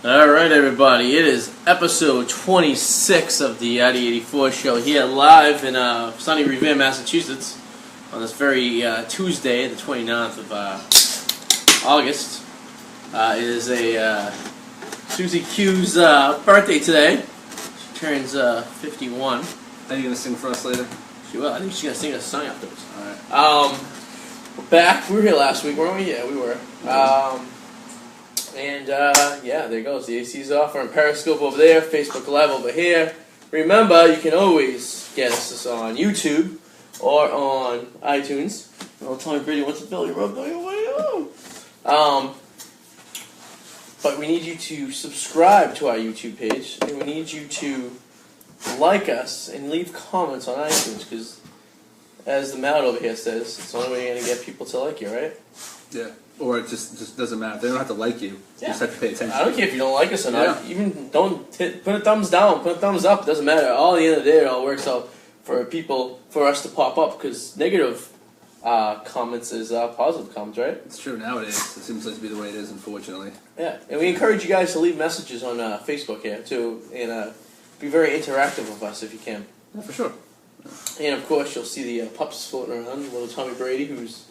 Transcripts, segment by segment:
Alright everybody, it is episode 26 of the Arty 84 show here live in sunny Revere, Massachusetts on this very Tuesday, the 29th of August. It is Susie Q's birthday today. She turns 51. Are you going to sing for us later? She will. I think she's going to sing us a song afterwards. Alright. We're back. We were here last week, weren't we? Yeah, we were. Yeah, there goes. The AC's off. We're on Periscope over there, Facebook Live over here. Remember, you can always get us on YouTube or on iTunes. Oh, Tommy Brady wants to belly rub. But we need you to subscribe to our YouTube page, and we need you to like us and leave comments on iTunes, because as the Matt over here says, it's the only way you're going to get people to like you, right? Yeah. Or it just doesn't matter. They don't have to like you. Yeah. You just have to pay attention. I don't care if you don't like us or not. Yeah. Even don't put a thumbs down, put a thumbs up. It doesn't matter. All at the end of the day, it all works out for us to pop up, because negative comments is positive comments, right? It's true nowadays. It seems like to be the way it is, unfortunately. Yeah, and we encourage you guys to leave messages on Facebook here too, and be very interactive with us if you can. Yeah, for sure. And of course, you'll see the pups floating around. Little Tommy Brady, who's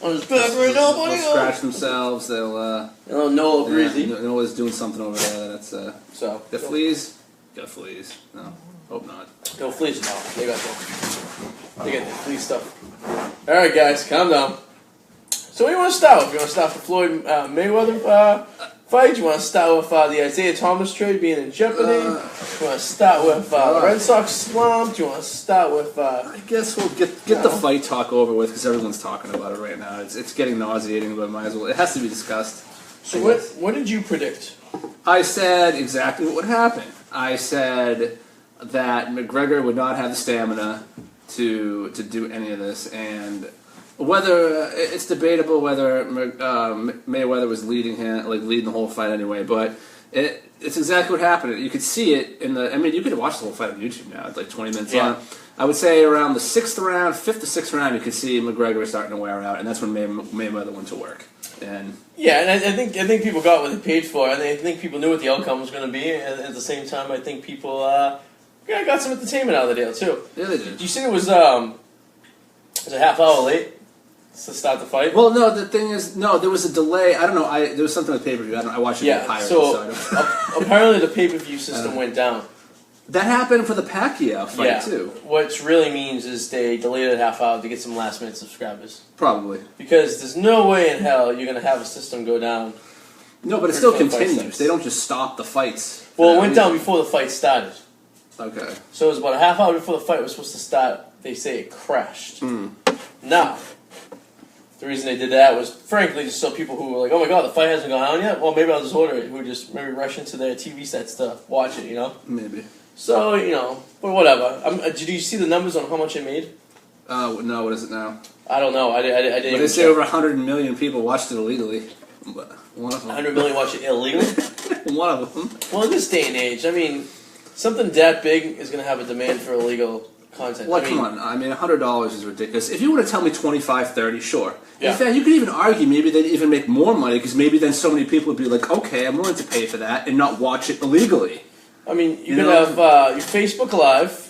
on his back right now, buddy. They'll scratch themselves. They'll. Noah Breezy. Noah's doing something over there. That's. So. The fleas. Got fleas. No, hope not. No fleas. No, they got the flea stuff. All right, guys, calm down. So, what do you want to start with? You want to start with Floyd Mayweather fight? You want to start with the Isaiah Thomas trade being in jeopardy? You want to start with the Red Sox slump? Do you want to start with? I guess we'll get the fight talk over with, because everyone's talking about it right now. It's getting nauseating, but might as well. It has to be discussed. So what did you predict? I said exactly what would happen. I said that McGregor would not have the stamina to do any of this, and whether it's debatable whether Mayweather was leading the whole fight anyway, but it's exactly what happened. You could see it in the. I mean, you could watch the whole fight on YouTube now. It's like 20 minutes long. I would say around the fifth to sixth round, you could see McGregor starting to wear out, and that's when Mayweather went to work. And I think people got what they paid for. I think people knew what the outcome was going to be, and at the same time, I think people got some entertainment out of the deal too. Yeah, they did. Did you see it was a half hour late to start the fight? Well, no. The thing is, no, there was a delay. I don't know. There was something with pay-per-view. I watched it on Pirate. So apparently the pay-per-view system went down. That happened for the Pacquiao fight too. What really means is they delayed it half hour to get some last-minute subscribers. Probably. Because there's no way in hell you're going to have a system go down. No, but it still continues. They don't just stop the fights. Well, it went down before the fight started. Okay. So it was about a half hour before the fight was supposed to start. They say it crashed. Now, the reason they did that was, frankly, just so people who were like, oh my god, the fight hasn't gone on yet? Well, maybe I'll just order it. Who just maybe rush into their TV sets to watch it, you know? Maybe. So, but whatever. Did you see the numbers on how much it made? No, what is it now? I don't know. I didn't. But they say over 100 million people watched it illegally. One of them. 100 million watch it illegally? One of them. Well, in this day and age, I mean, something that big is going to have a demand for illegal content. Well, come on. I mean, $100 is ridiculous. If you were to tell me 25, 30, sure. Yeah. In fact, you could even argue maybe they'd even make more money, because maybe then so many people would be like, okay, I'm willing to pay for that and not watch it illegally. I mean, you could have your Facebook Live.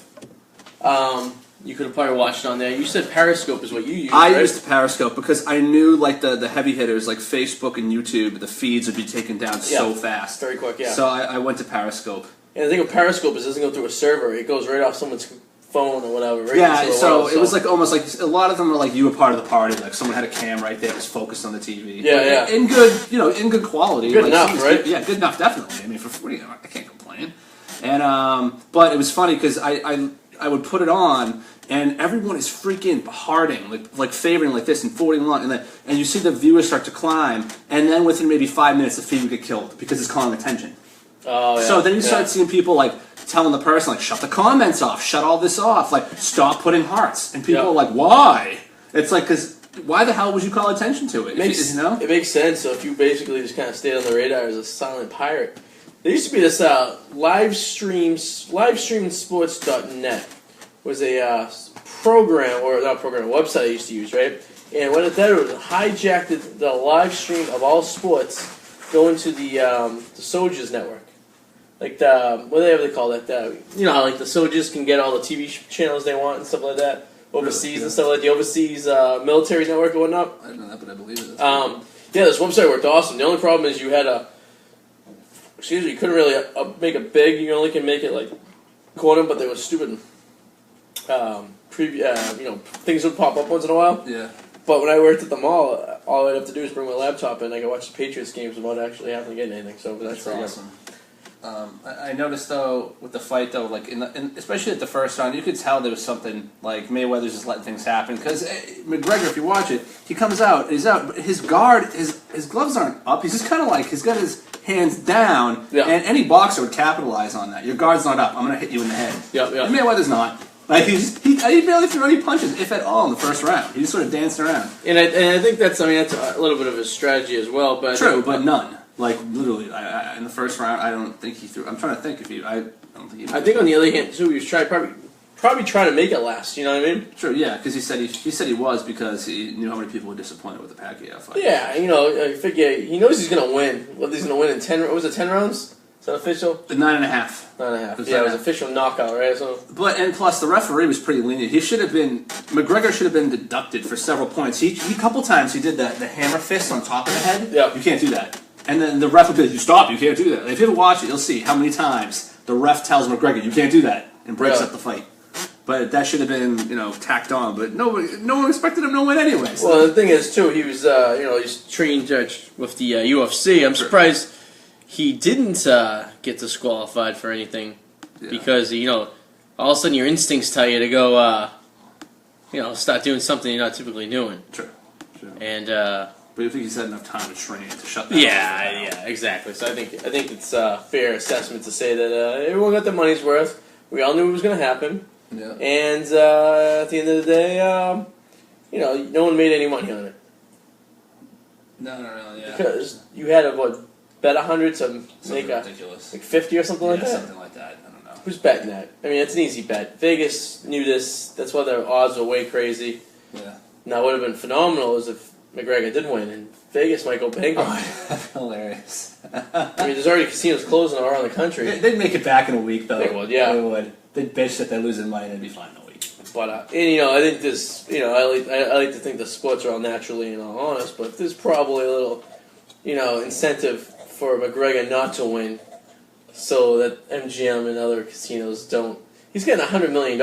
You could have probably watched it on there. You said Periscope is what you used, I used Periscope because I knew the heavy hitters like Facebook and YouTube, the feeds would be taken down so fast. Very quick, yeah. So I went to Periscope. And the thing with Periscope is it doesn't go through a server. It goes right off someone's phone or whatever. Right It was like almost like a lot of them were like you were part of the party. Like someone had a cam right there, it was focused on the TV. Yeah. In good, in good quality. Good enough, right? Yeah, good enough, definitely. I mean, I can't complain. And but it was funny because I would put it on, and everyone is freaking hearting, like favoring like this and forwarding along, and you see the viewers start to climb, and then within maybe 5 minutes the feed would get killed because it's calling attention. Oh yeah. So then you start seeing people like telling the person like, shut the comments off, shut all this off, like stop putting hearts, and people are like, why? It's like, because why the hell would you call attention to it? It makes sense. So if you basically just kind of stayed on the radar as a silent pirate. There used to be this livestreamsports.net was a program, or not program, a website I used to use, right? And what it did was it hijacked the live stream of all sports going to the Soldiers Network. Like whatever they call it. You know how like the soldiers can get all the TV channels they want and stuff like that overseas and stuff like the overseas military network and whatnot. I don't know that, but I believe it. Yeah, this website worked awesome. The only problem is you couldn't really make it big. You only can make it like quarter, but they were stupid. Things would pop up once in a while. Yeah. But when I worked at the mall, all I'd have to do is bring my laptop and I could watch the Patriots games without actually having to get anything. So that's awesome. I noticed though with the fight though, like especially at the first round, you could tell there was something like Mayweather's just letting things happen because McGregor, if you watch it, he comes out, he's out, but his guard, his gloves aren't up. He's just kind of like he's got his hands down, and any boxer would capitalize on that. Your guard's not up. I'm gonna hit you in the head. Yeah. And Mayweather's not. Like he barely threw any punches, if at all, in the first round. He just sort of danced around. And I think that's a little bit of his strategy as well. But true, but none. Like literally, in the first round, I don't think he threw. I'm trying to think if he. I don't think he. I think on the other hand too, he was probably trying to make it last. You know what I mean? True, yeah, because he said he was because he knew how many people were disappointed with the Pacquiao fight. Yeah, I figure he knows he's gonna win. Well, he's gonna win in 10. What was it, 10 rounds? Is that official? 9.5. 9.5. Yeah, it was official knockout, right? So. And plus the referee was pretty lenient. McGregor should have been deducted for several points. He couple times he did the hammer fist on top of the head. Yeah. You can't do that. And then the ref will be like, you stop, you can't do that. If you ever watch it, you'll see how many times the ref tells McGregor, you can't do that, and breaks up the fight. But that should have been, tacked on. But no one expected him to win anyway. So. Well, the thing is, too, he was, he's trained with the UFC. I'm surprised he didn't get disqualified for anything because, all of a sudden your instincts tell you to go, start doing something you're not typically doing. True. And, but you think he's had enough time to train to shut that Yeah, exactly. So I think it's a fair assessment to say that everyone got their money's worth. We all knew it was going to happen. Yeah. And at the end of the day, no one made any money on it. No, yeah. Because you had to, bet 100 to make ridiculous. Like 50 or something like that? Something like that. I don't know. Who's betting that? I mean, it's an easy bet. Vegas knew this. That's why their odds were way crazy. Yeah. Now, what would have been phenomenal is if McGregor did win, and Vegas might go bankrupt. Oh, that's hilarious. I mean, there's already casinos closing all around the country. They'd make it back in a week, though. They would, yeah. They would. They'd bitch that they're losing money, and they'd be fine in a week. But, I think this, I like to think the sports are all naturally and all honest, but there's probably a little, incentive for McGregor not to win so that MGM and other casinos don't. He's getting $100 million.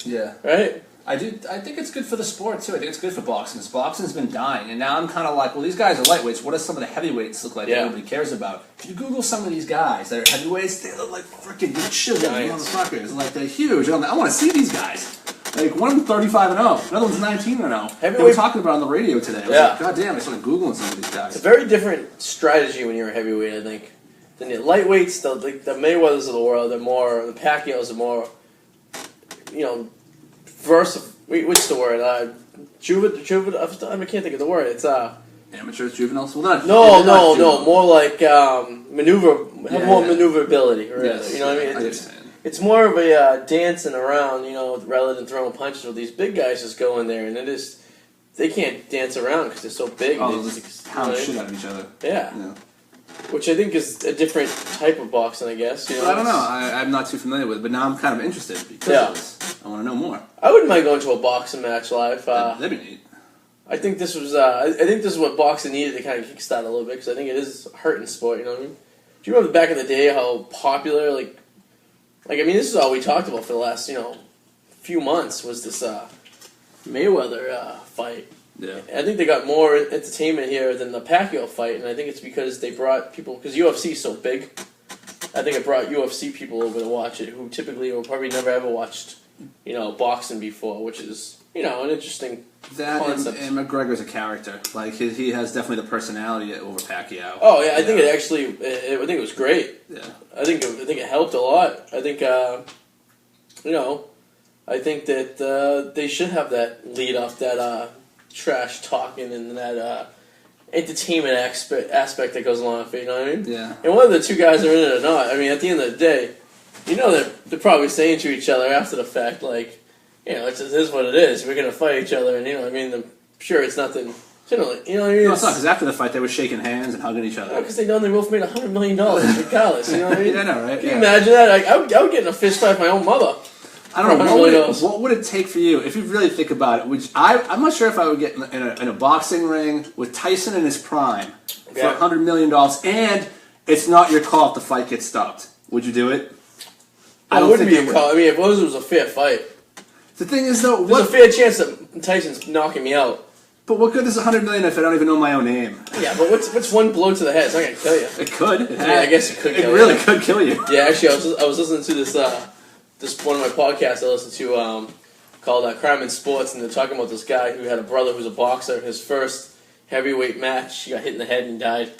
Yeah. Right? I think it's good for the sport, too. I think it's good for boxing. Because boxing's been dying. And now I'm kind of like, well, these guys are lightweights. What do some of the heavyweights look like that nobody cares about? If you Google some of these guys that are heavyweights, they look like freaking sugar motherfuckers. Like, they're huge. And I want to see these guys. Like, one of them 35-0. Another one's 19-0. They were talking about it on the radio today. I was like, God damn, I started Googling some of these guys. It's a very different strategy when you're a heavyweight, I think. Than the lightweights, the Mayweathers of the world, the Pacquiaos are more, versatile. What's the word? Juvenile. I can't think of the word. It's amateurs, juveniles. Well, no. More like more maneuverability. Really. Yes. You know what I mean? It's more of a dancing around, rather than throwing punches. With these big guys just go in there and they can't dance around because they're so big. Oh, they just pound shit out of each other. Yeah. Which I think is a different type of boxing, I guess. I don't know. I'm not too familiar with it, but now I'm kind of interested because I want to know more. I wouldn't mind going to a boxing match live. That'd be neat. I think this was. I think this is what boxing needed to kind of kickstart a little bit because I think it is a hurting sport. You know what I mean? Do you remember back in the day how popular this is all we talked about for the last few months was this Mayweather fight. Yeah. I think they got more entertainment here than the Pacquiao fight, and I think it's because they brought people, because UFC is so big, I think it brought UFC people over to watch it, who typically would probably never ever watched, boxing before, which is, an interesting concept. And McGregor's a character. Like, he has definitely the personality over Pacquiao. Oh, yeah, I think it actually, I think it was great. Yeah. I think it helped a lot. I think, I think that they should have that lead off that, trash talking and that entertainment aspect that goes along with it, you know what I mean? Yeah. And whether the two guys are in it or not, I mean, at the end of the day, they're probably saying to each other after the fact, like, it is what it is. We're going to fight each other, and, I'm sure it's nothing Generally, you know what I mean? No, it's not, because after the fight they were shaking hands and hugging each other. Because they know they both made $100 million regardless. You know what I mean? Yeah, I know, right? Can you imagine that? Like, I would get in a fist fight with my own mother. I don't know. What would it take for you, if you really think about it? Which I'm not sure if I would get in a boxing ring with Tyson in his prime for $100 million, and it's not your call if the fight gets stopped. Would you do it? I wouldn't be a call. I mean, if it was a fair fight. The thing is, though, there's a fair chance that Tyson's knocking me out. But what good is $100 million if I don't even know my own name? Yeah, but what's one blow to the head? It's not gonna kill you. It could. Yeah, I guess it could. It really could kill you. Yeah, actually, I was listening to this one of my podcasts I listened to called Crime and Sports, and they're talking about this guy who had a brother who was a boxer. His first heavyweight match, he got hit in the head and died.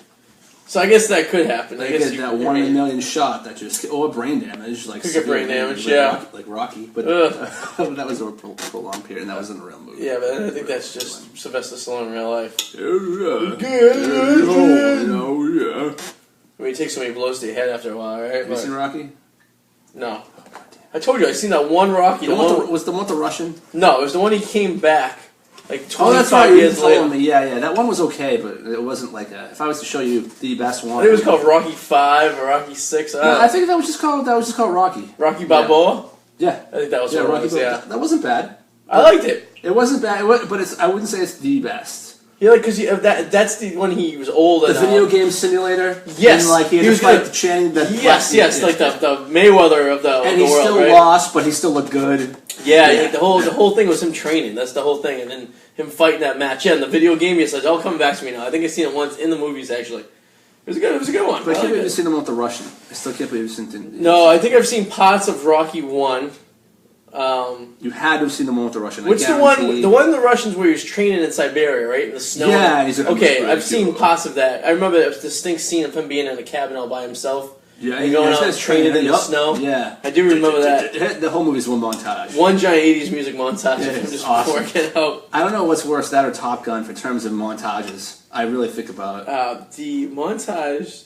So I guess that could happen. I guess get that 1 in a million shot that just or brain damage, like could get brain damage, like Rocky, but that was over a prolonged period, and that wasn't a real movie. Yeah, but I think that's just Sylvester Stallone in real life. I mean, he takes so many blows to your head after a while, right? Have you seen Rocky? No. I told you, I seen that one Rocky. Was the one with the Russian? No, it was the one he came back. Like 25 that's right, years later. Me. Yeah, that one was okay, but it wasn't like if I was to show you the best one. I think it was called Rocky 5 or Rocky 6. I think that was just called Rocky. Rocky Balboa? Yeah. I think that was what Rocky it was, yeah. That wasn't bad. I liked it. It wasn't bad, but I wouldn't say it's the best. Yeah, because that's the one he was old. The video game simulator. Yes, and he was fight the Channing. Yes, like the Mayweather of the world. And he still lost, but he still looked good. Yeah, like the whole thing was him training. That's the whole thing, and then him fighting that match. Yeah, in the video game, he said, "It's all coming back to me now." I think I've seen it once in the movies. Actually, it was a good one. But I can't believe you've seen the one with the Russian. I still can't believe you've seen. No, I think I've seen parts of Rocky 1. You had to have seen the one with the Russian. Which the one? The one in the Russians where he was training in Siberia, right? In the snow. Yeah, he's okay. I've seen parts of that. I remember there was a distinct scene of him being in a cabin all by himself. Yeah, and going out and training in the snow. Yeah, I do remember that. The whole movie's one montage. One giant '80s music montage of him just awesome. working out. I don't know what's worse, that or Top Gun, for terms of montages. I really think about it. The montage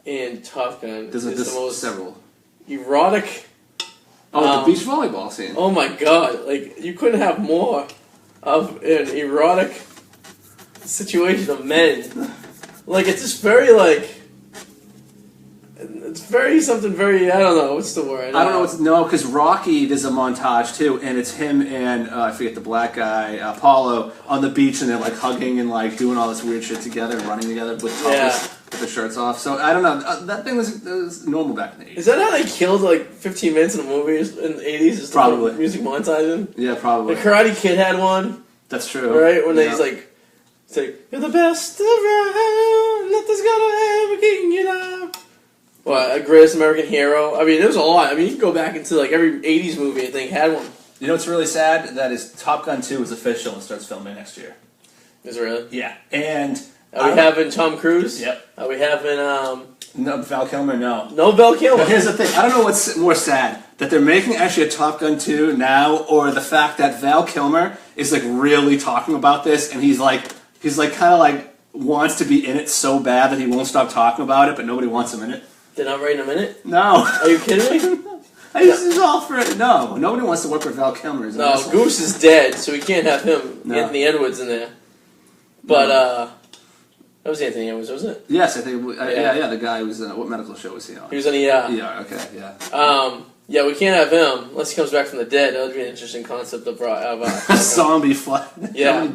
in Top Gun is the most erotic. Oh, the beach volleyball scene. Oh my god! Like you couldn't have more of an erotic situation of men. Like it's just very it's very something very. I don't know what's the word. I don't know because Rocky there's a montage too, and it's him and I forget the black guy Apollo on the beach, and they're like hugging and like doing all this weird shit together and running together with their shirts off. So I don't know. That thing was normal back in the 80s. Is that how they killed like 15 minutes in the movies in the 80s? Is Probably music montaging. Yeah, probably. The Karate Kid had one. That's true. Right when he's like, "You're the best around. Nothing's gonna ever keep you down." What, a Greatest American Hero? I mean, there's a lot. I mean, you can go back into like every 80s movie, I think, had one. You know what's really sad? That is Top Gun 2 is official and starts filming next year. Is it really? Yeah. And are we having Tom Cruise? Yep. Are we having no, Val Kilmer? No. No Val Kilmer. But here's the thing. I don't know what's more sad. That they're making actually a Top Gun 2 now, or the fact that Val Kilmer is like really talking about this, and he's like kind of like wants to be in it so bad that he won't stop talking about it, but nobody wants him in it. They're not writing him in it? No. Are you kidding me? This is all for it. No, nobody wants to work with Val Kilmer. No, Goose is dead, so we can't have him, Anthony Edwards, in there. But, that was Anthony Edwards, wasn't it? Yes, I think, yeah, the guy was, what medical show was he on? He was on ER. ER, okay, yeah. Yeah, we can't have him unless he comes back from the dead. That would be an interesting concept of zombie fly. Yeah.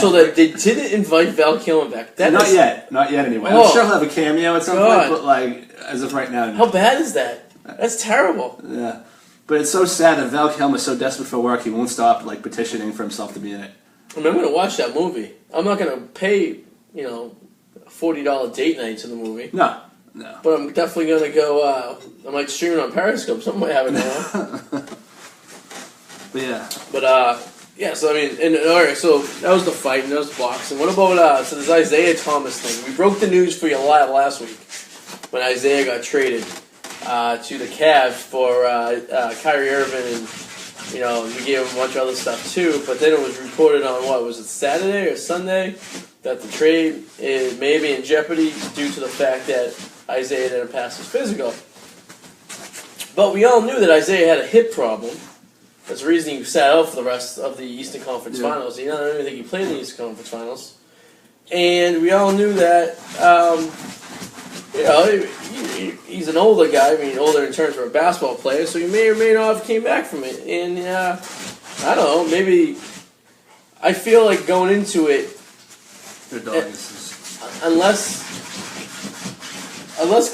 So that they didn't invite Val Kilmer back. Not yet anyway. I'm sure he'll have a cameo at some point, but like as of right now. How bad is that? That's terrible. Yeah, but it's so sad that Val Kilmer's so desperate for work he won't stop like petitioning for himself to be in it. I mean, I'm going to watch that movie. I'm not going to pay a $40 date night to the movie. No. But I'm definitely going to go, I might stream it on Periscope. Something might have it now. But yeah. But, yeah, so I mean, alright, so that was the fight and that was boxing. What about, so this Isaiah Thomas thing. We broke the news for you live last week when Isaiah got traded to the Cavs for Kyrie Irving, and, we gave him a bunch of other stuff too, but then it was reported on, was it Saturday or Sunday, that the trade is maybe in jeopardy due to the fact that Isaiah didn't pass his physical. But we all knew that Isaiah had a hip problem, That's the reason he sat out for the rest of the Eastern Conference Finals. I don't even think he played in the Eastern Conference Finals. And we all knew that, he's an older guy. I mean, older in terms of a basketball player, so he may or may not have came back from it. And I don't know, maybe I feel like going into it, unless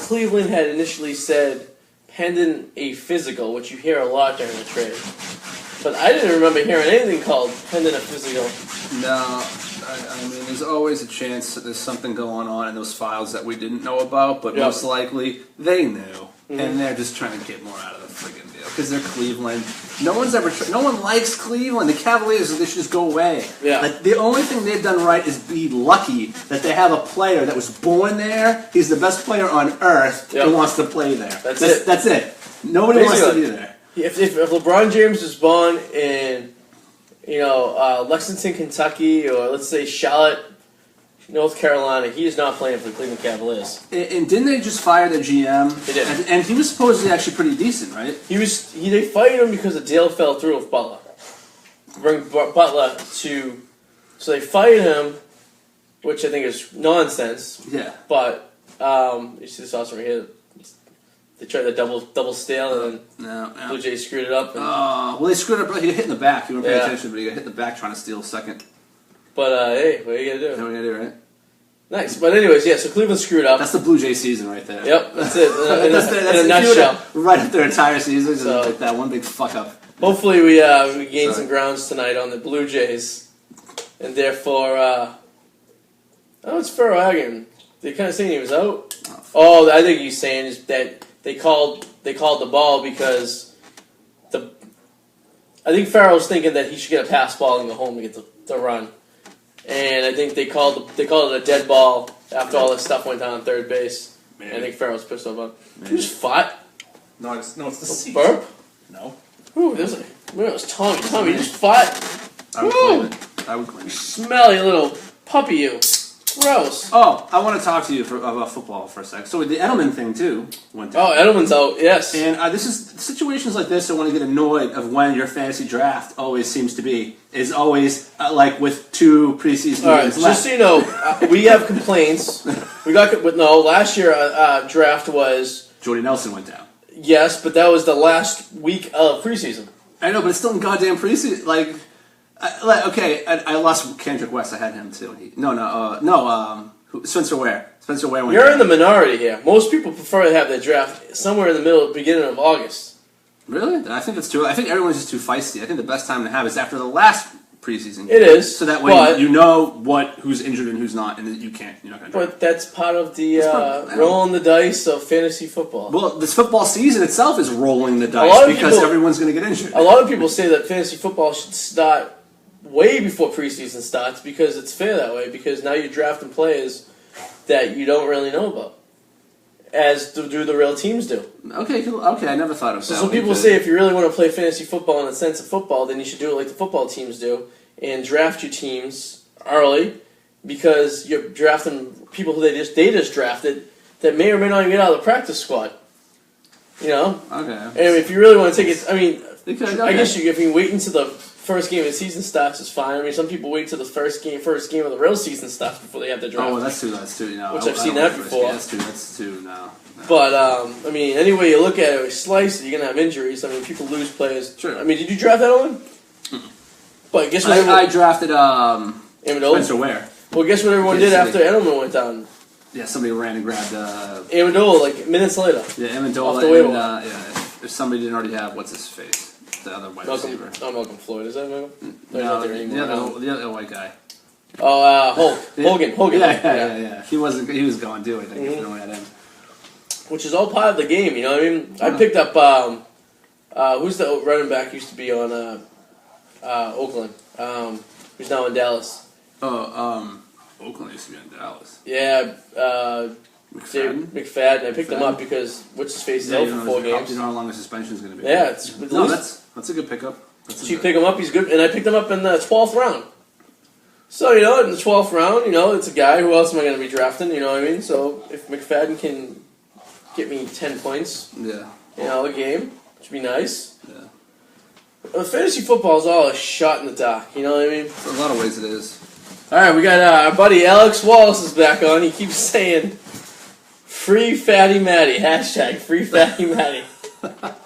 Cleveland had initially said pending a physical, which you hear a lot during the trade. But I didn't remember hearing anything called pending a physical. No, I mean, there's always a chance that there's something going on in those files that we didn't know about, but most likely they knew, and they're just trying to get more out of the friggin' deal because they're Cleveland. No one likes Cleveland. The Cavaliers, they should just go away. Yeah. Like, the only thing they've done right is be lucky that they have a player that was born there. He's the best player on earth and wants to play there. That's it. That's it. Nobody wants to be there. If LeBron James was born in, Lexington, Kentucky, or let's say Charlotte, North Carolina, he is not playing for the Cleveland Cavaliers. And didn't they just fire their GM? They did. And he was supposedly actually pretty decent, right? They fired him because the deal fell through with Butler. Bring Butler to, so they fired him, which I think is nonsense. Yeah. But you see this also right here. They tried the double steal, and then Blue Jays screwed it up. Well, they screwed it up. He got hit in the back. You weren't paying attention, but he got hit in the back trying to steal second. But, hey, what are you going to do? That's what you got to do, right? Nice. But anyways, so Cleveland screwed up. That's the Blue Jay season right there. Yep, that's it. In a nutshell. Right up their entire season, just like that one big fuck up. Hopefully we gain some grounds tonight on the Blue Jays. And therefore, it's fair argument. They kind of saying he was out. Oh, I think he's saying is that they called the ball because I think Farrell's thinking that he should get a pass ball and go home to get the run. And I think they called it a dead ball after all this stuff went down on third base. Maybe. I think Farrell's pissed off on. You just fought? No, it's the seat. Burp? No. Ooh, it was Tommy. Tommy, you just fought? I would claim it. I would claim it. Smelly little puppy, you. Gross. Oh, I want to talk to you about football for a sec. So the Edelman thing too went down. Oh, Edelman's out. Yes. And this is situations like this. I want to get annoyed of when your fantasy draft always seems to be is always like with 2 preseason games left. Just so you know, we have complaints. Last year draft was Jordy Nelson went down. Yes, but that was the last week of preseason. I know, but it's still in goddamn preseason. I lost Kendrick West. I had him too. Spencer Ware. Spencer Ware went You're down. in the minority here. Most people prefer to have their draft somewhere in the beginning of August. Really? I think that's true. I think everyone's just too feisty. I think the best time to have is after the last preseason game. It is. So that way you know who's injured and who's not, and you're not going to draft. But that's part of the rolling the dice of fantasy football. Well, this football season itself is rolling the dice because everyone's going to get injured. A lot of people say that fantasy football should start way before preseason starts because it's fair that way, because now you're drafting players that you don't really know about, as do the real teams do. Okay, I never thought of that. So some people say if you really want to play fantasy football in the sense of football, then you should do it like the football teams do and draft your teams early, because you're drafting people who they just drafted that may or may not even get out of the practice squad. Okay. And if you really want to take it, I guess if you wait until the first game of the season starts, is fine. I mean, some people wait till the first game of the real season starts before they have their draft. Oh, well, that's true. Which I've seen that before. Yeah, that's true. No. But any way you look at it, or slice it, you're gonna have injuries. People lose players. Sure. Did you draft Edelman? But guess what? I drafted Spencer Ware. Well, guess what everyone did after Edelman went down? Yeah, somebody ran and grabbed Amendola minutes later. Yeah, Amendola. Off the waiver. If somebody didn't already have what's his face. The other white receiver. Malcolm Floyd. Is that Malcolm? No, the other white guy. Oh, Hogan. Yeah. He was gone too, I think, if no one had him. Which is all part of the game, you know what I mean? I picked up, who's the running back used to be on Oakland, who's now in Dallas. Oakland used to be in Dallas. Yeah, McFadden. I picked him up because what's-his-face is out for 4 games. You know how long the suspension is going to be. Yeah, that's a good pickup. So you pick him up, he's good, and I picked him up in the 12th round. So, in the 12th round, it's a guy, who else am I going to be drafting, you know what I mean? So, if McFadden can get me 10 points, a game, which would be nice. Yeah. Fantasy football is all a shot in the dark. You know what I mean? In a lot of ways, it is. All right, we got our buddy Alex Wallace is back on. He keeps saying, "Free Fatty Matty." # Free Fatty Matty.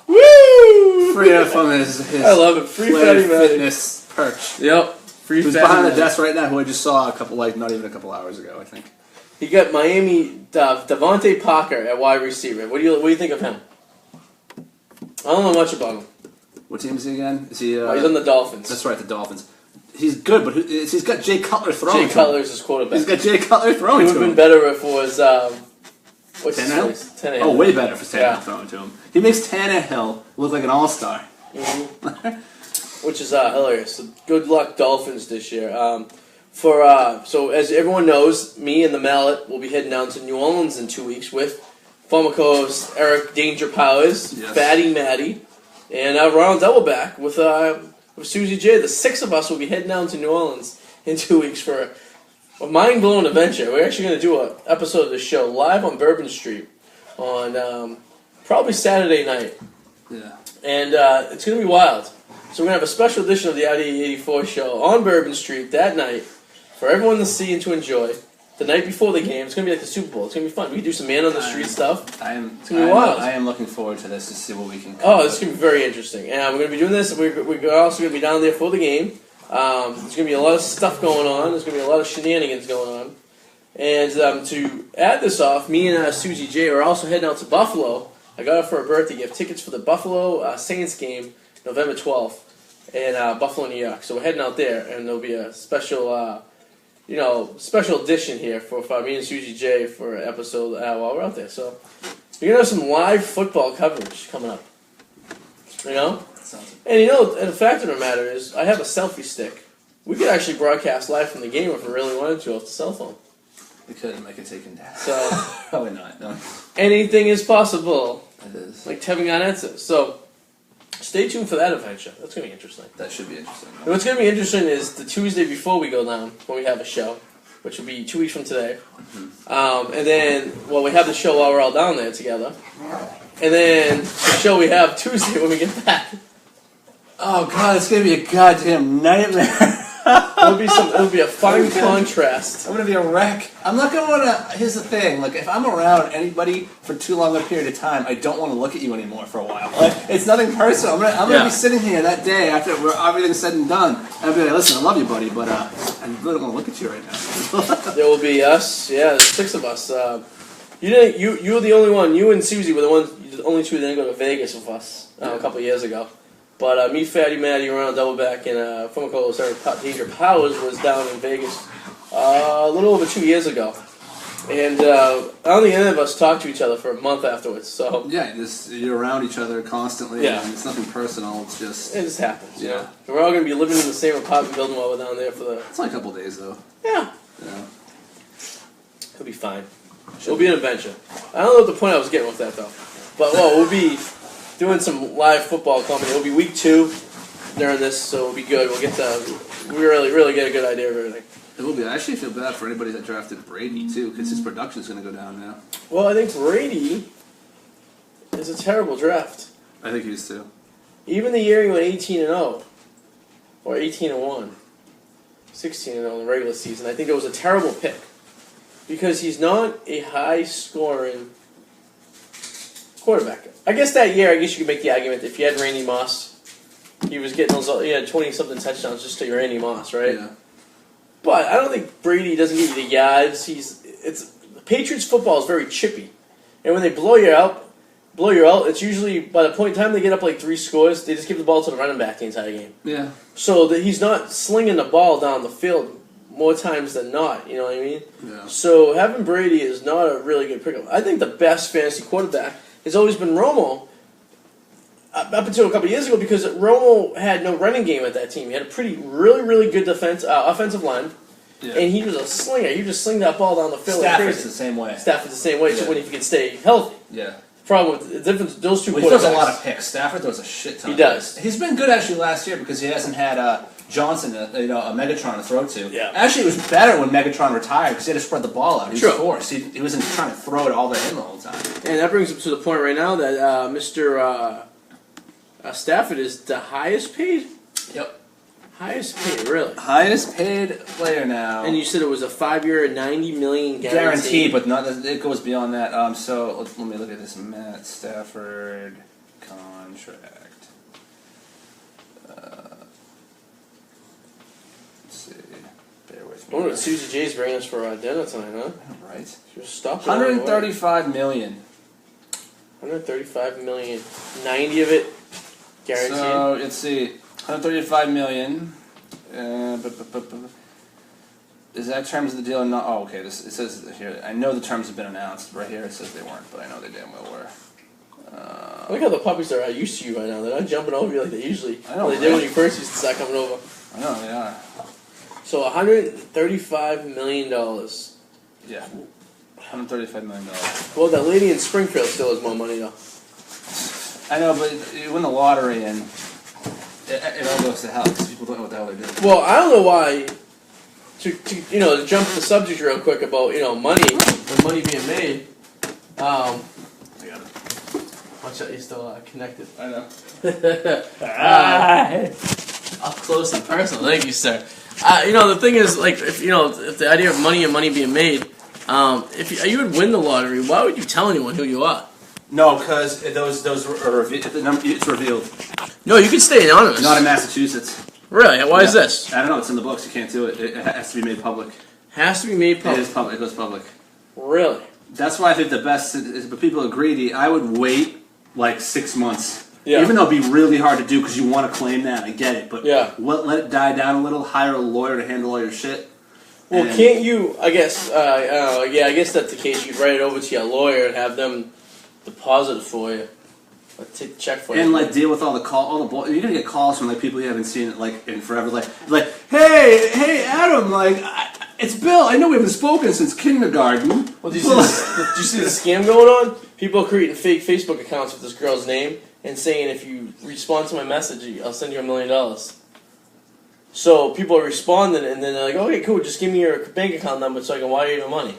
Woo! Free up from his I love it. Free Fatty Matty. Fitness perch. Yep. Free Who's Fatty behind the Matty. desk right now? Who I just saw not even a couple hours ago, I think. You got Miami Devontae Parker at wide receiver. What do you think of him? I don't know much about him. What team is he again? Is he? He's on the Dolphins. That's right, the Dolphins. He's good, but he's got Jay Cutler throwing. Jay Cutler's his quarterback. He's got Jay Cutler throwing. He would have been better if it was what's his Tannehill? face? Tannehill. Oh, way better for Tannehill Yeah. throwing to him. He makes Tannehill look like an all-star. Mm-hmm. Which is hilarious. So good luck, Dolphins, this year. So as everyone knows, me and the Mallet will be heading down to New Orleans in 2 weeks with former co-host Eric Danger Powers, Yes. Fatty Matty, and Ronald Doubleback with Susie J. The 6 of us will be heading down to New Orleans in 2 weeks for a mind-blowing adventure. We're actually going to do an episode of the show live on Bourbon Street on probably Saturday night. Yeah. And it's going to be wild. So we're going to have a special edition of the Arty 84 show on Bourbon Street that night for everyone to see and to enjoy. The night before the game, it's going to be like the Super Bowl. It's going to be fun. We can do some man-on-the-street stuff. It's going to be wild. I am looking forward to this to see what we can. Oh, it's going to be very interesting. And we're going to be doing this. We're also going to be down there for the game. There's going to be a lot of stuff going on. There's going to be a lot of shenanigans going on. And to add this off, me and Susie J are also heading out to Buffalo. I got her for her birthday gift tickets for the Buffalo Saints game, November 12th, in Buffalo, New York. So we're heading out there, and there'll be a special, special edition here for me and Susie J for an episode while we're out there. So you're gonna have some live football coverage coming up. You know, and and the fact of the matter is, I have a selfie stick. We could actually broadcast live from the game if we really wanted to off the cell phone. We could make it taken down. So probably not. No. Anything is possible. It is. Like Tevin Garnett says. So stay tuned for that adventure. That's going to be interesting. That should be interesting. And what's going to be interesting is the Tuesday before we go down, when we have a show, which will be 2 weeks from today. And then, we have the show while we're all down there together. And then the show we have Tuesday when we get back. Oh, God, it's going to be a goddamn nightmare. It'll be a fine contrast. I'm going to be a wreck. I'm not going to want to... Here's the thing. Like, if I'm around anybody for too long a period of time, I don't want to look at you anymore for a while. Like, it's nothing personal. I'm going to be sitting here that day after everything's said and done. And I'll be like, listen, I love you, buddy, but I really don't want to look at you right now. There will be us. Yeah, there's 6 of us. You were the only one. You and Susie were the only two that didn't go to Vegas with us a couple of years ago. But me, Fatty, Matty, Ronald Doubleback, and former co-host Danger Powers was down in Vegas a little over 2 years ago. And I don't think any of us talked to each other for a month afterwards. So yeah, you're around each other constantly. Yeah. And it's nothing personal. It's just... It just happens. Yeah. You know? We're all going to be living in the same apartment building while we're down there for the... It's only a couple days, though. Yeah. Yeah. It'll be fine. It'll be an adventure. I don't know what the point I was getting with that, though. But, we'll be doing some live football comedy. It'll be week 2 during this, so it'll be good. We'll get we really get a good idea of everything. It will be. I actually feel bad for anybody that drafted Brady, too, because his production's going to go down now. Well, I think Brady is a terrible draft. I think he is, too. Even the year he went 18-0, or 18-1, 16-0 in the regular season, I think it was a terrible pick. Because he's not a high-scoring quarterback. I guess that year, you could make the argument that if you had Randy Moss, he was getting those, he had 20-something touchdowns just to Randy Moss, right? Yeah. But I don't think Brady doesn't give you the yards. Patriots football is very chippy. And when they blow you out, it's usually, by the point in time they get up like 3 scores, they just give the ball to the running back the entire game. Yeah. So that he's not slinging the ball down the field more times than not, you know what I mean? Yeah. So having Brady is not a really good pickup. I think the best fantasy quarterback has always been Romo, up until a couple of years ago, because Romo had no running game at that team. He had a really good offensive line, and he was a slinger. He would just sling that ball down the field like crazy. Stafford's the same way. Stafford's the same way, so when if he can stay healthy. Yeah. Problem with the difference, those two quarterbacks. He throws a lot of picks. Stafford throws a shit ton. He does. He's been good actually last year because he hasn't had Johnson, a Megatron to throw to. Yeah. Actually, it was better when Megatron retired because he had to spread the ball out. He True. was forced. He wasn't trying to throw it all to him the whole time. And that brings up to the point right now that Mr. Stafford is the highest paid? Yep. Highest paid, really? Highest paid player now. And you said it was a 5-year, $90 million guaranteed, but not. It goes beyond that. So let me look at this Matt Stafford contract. Let's see. Bear with me. I wonder what Susie J's bringing us for dinner tonight, huh? Right. She was stopped. $135 million. $135 million. 90 of it guaranteed. So let's see. $135 million. Is that terms of the deal or not? Oh, okay. It says here. I know the terms have been announced. Right here it says they weren't, but I know they damn well were. Look how the puppies are used to you right now. They're not jumping over you like they usually. I know. They did when you first used to start coming over. I know they are. So $135 million. Yeah. $135 million. Well, that lady in Springfield still has more money though. I know, but you win the lottery and it all goes to hell because people don't know what the hell they're doing. Well, I don't know why. To jump the subject real quick about money and money being made. I got it. Watch out, you're still connected. I know. Up close and personal. Thank you, sir. The thing is, like, if the idea of money and money being made, if you would win the lottery, why would you tell anyone who you are? No, because those are it's revealed. No, you can stay anonymous. Not in Massachusetts. Really? Why is this? I don't know. It's in the books. You can't do it. It has to be made public. Has to be made public. It is public. It goes public. Really? That's why I think the best is, but people are greedy. I would wait like 6 months. Yeah. Even though it'd be really hard to do because you want to claim that. I get it. But yeah. Let it die down a little. Hire a lawyer to handle all your shit. Well, can't you, I guess, I guess that's the case. You'd write it over to your lawyer and have them deposit it for you. Or take the check for you. And, like, deal with all the you're going to get calls from, like, people you haven't seen, like, in forever. Like hey, Adam, like, it's Bill. I know we haven't spoken since kindergarten. Well, did you see the scam going on? People are creating fake Facebook accounts with this girl's name and saying, if you respond to my message, I'll send you $1 million. So people are responding, and then they're like, okay, cool, just give me your bank account number so I can wire you the money.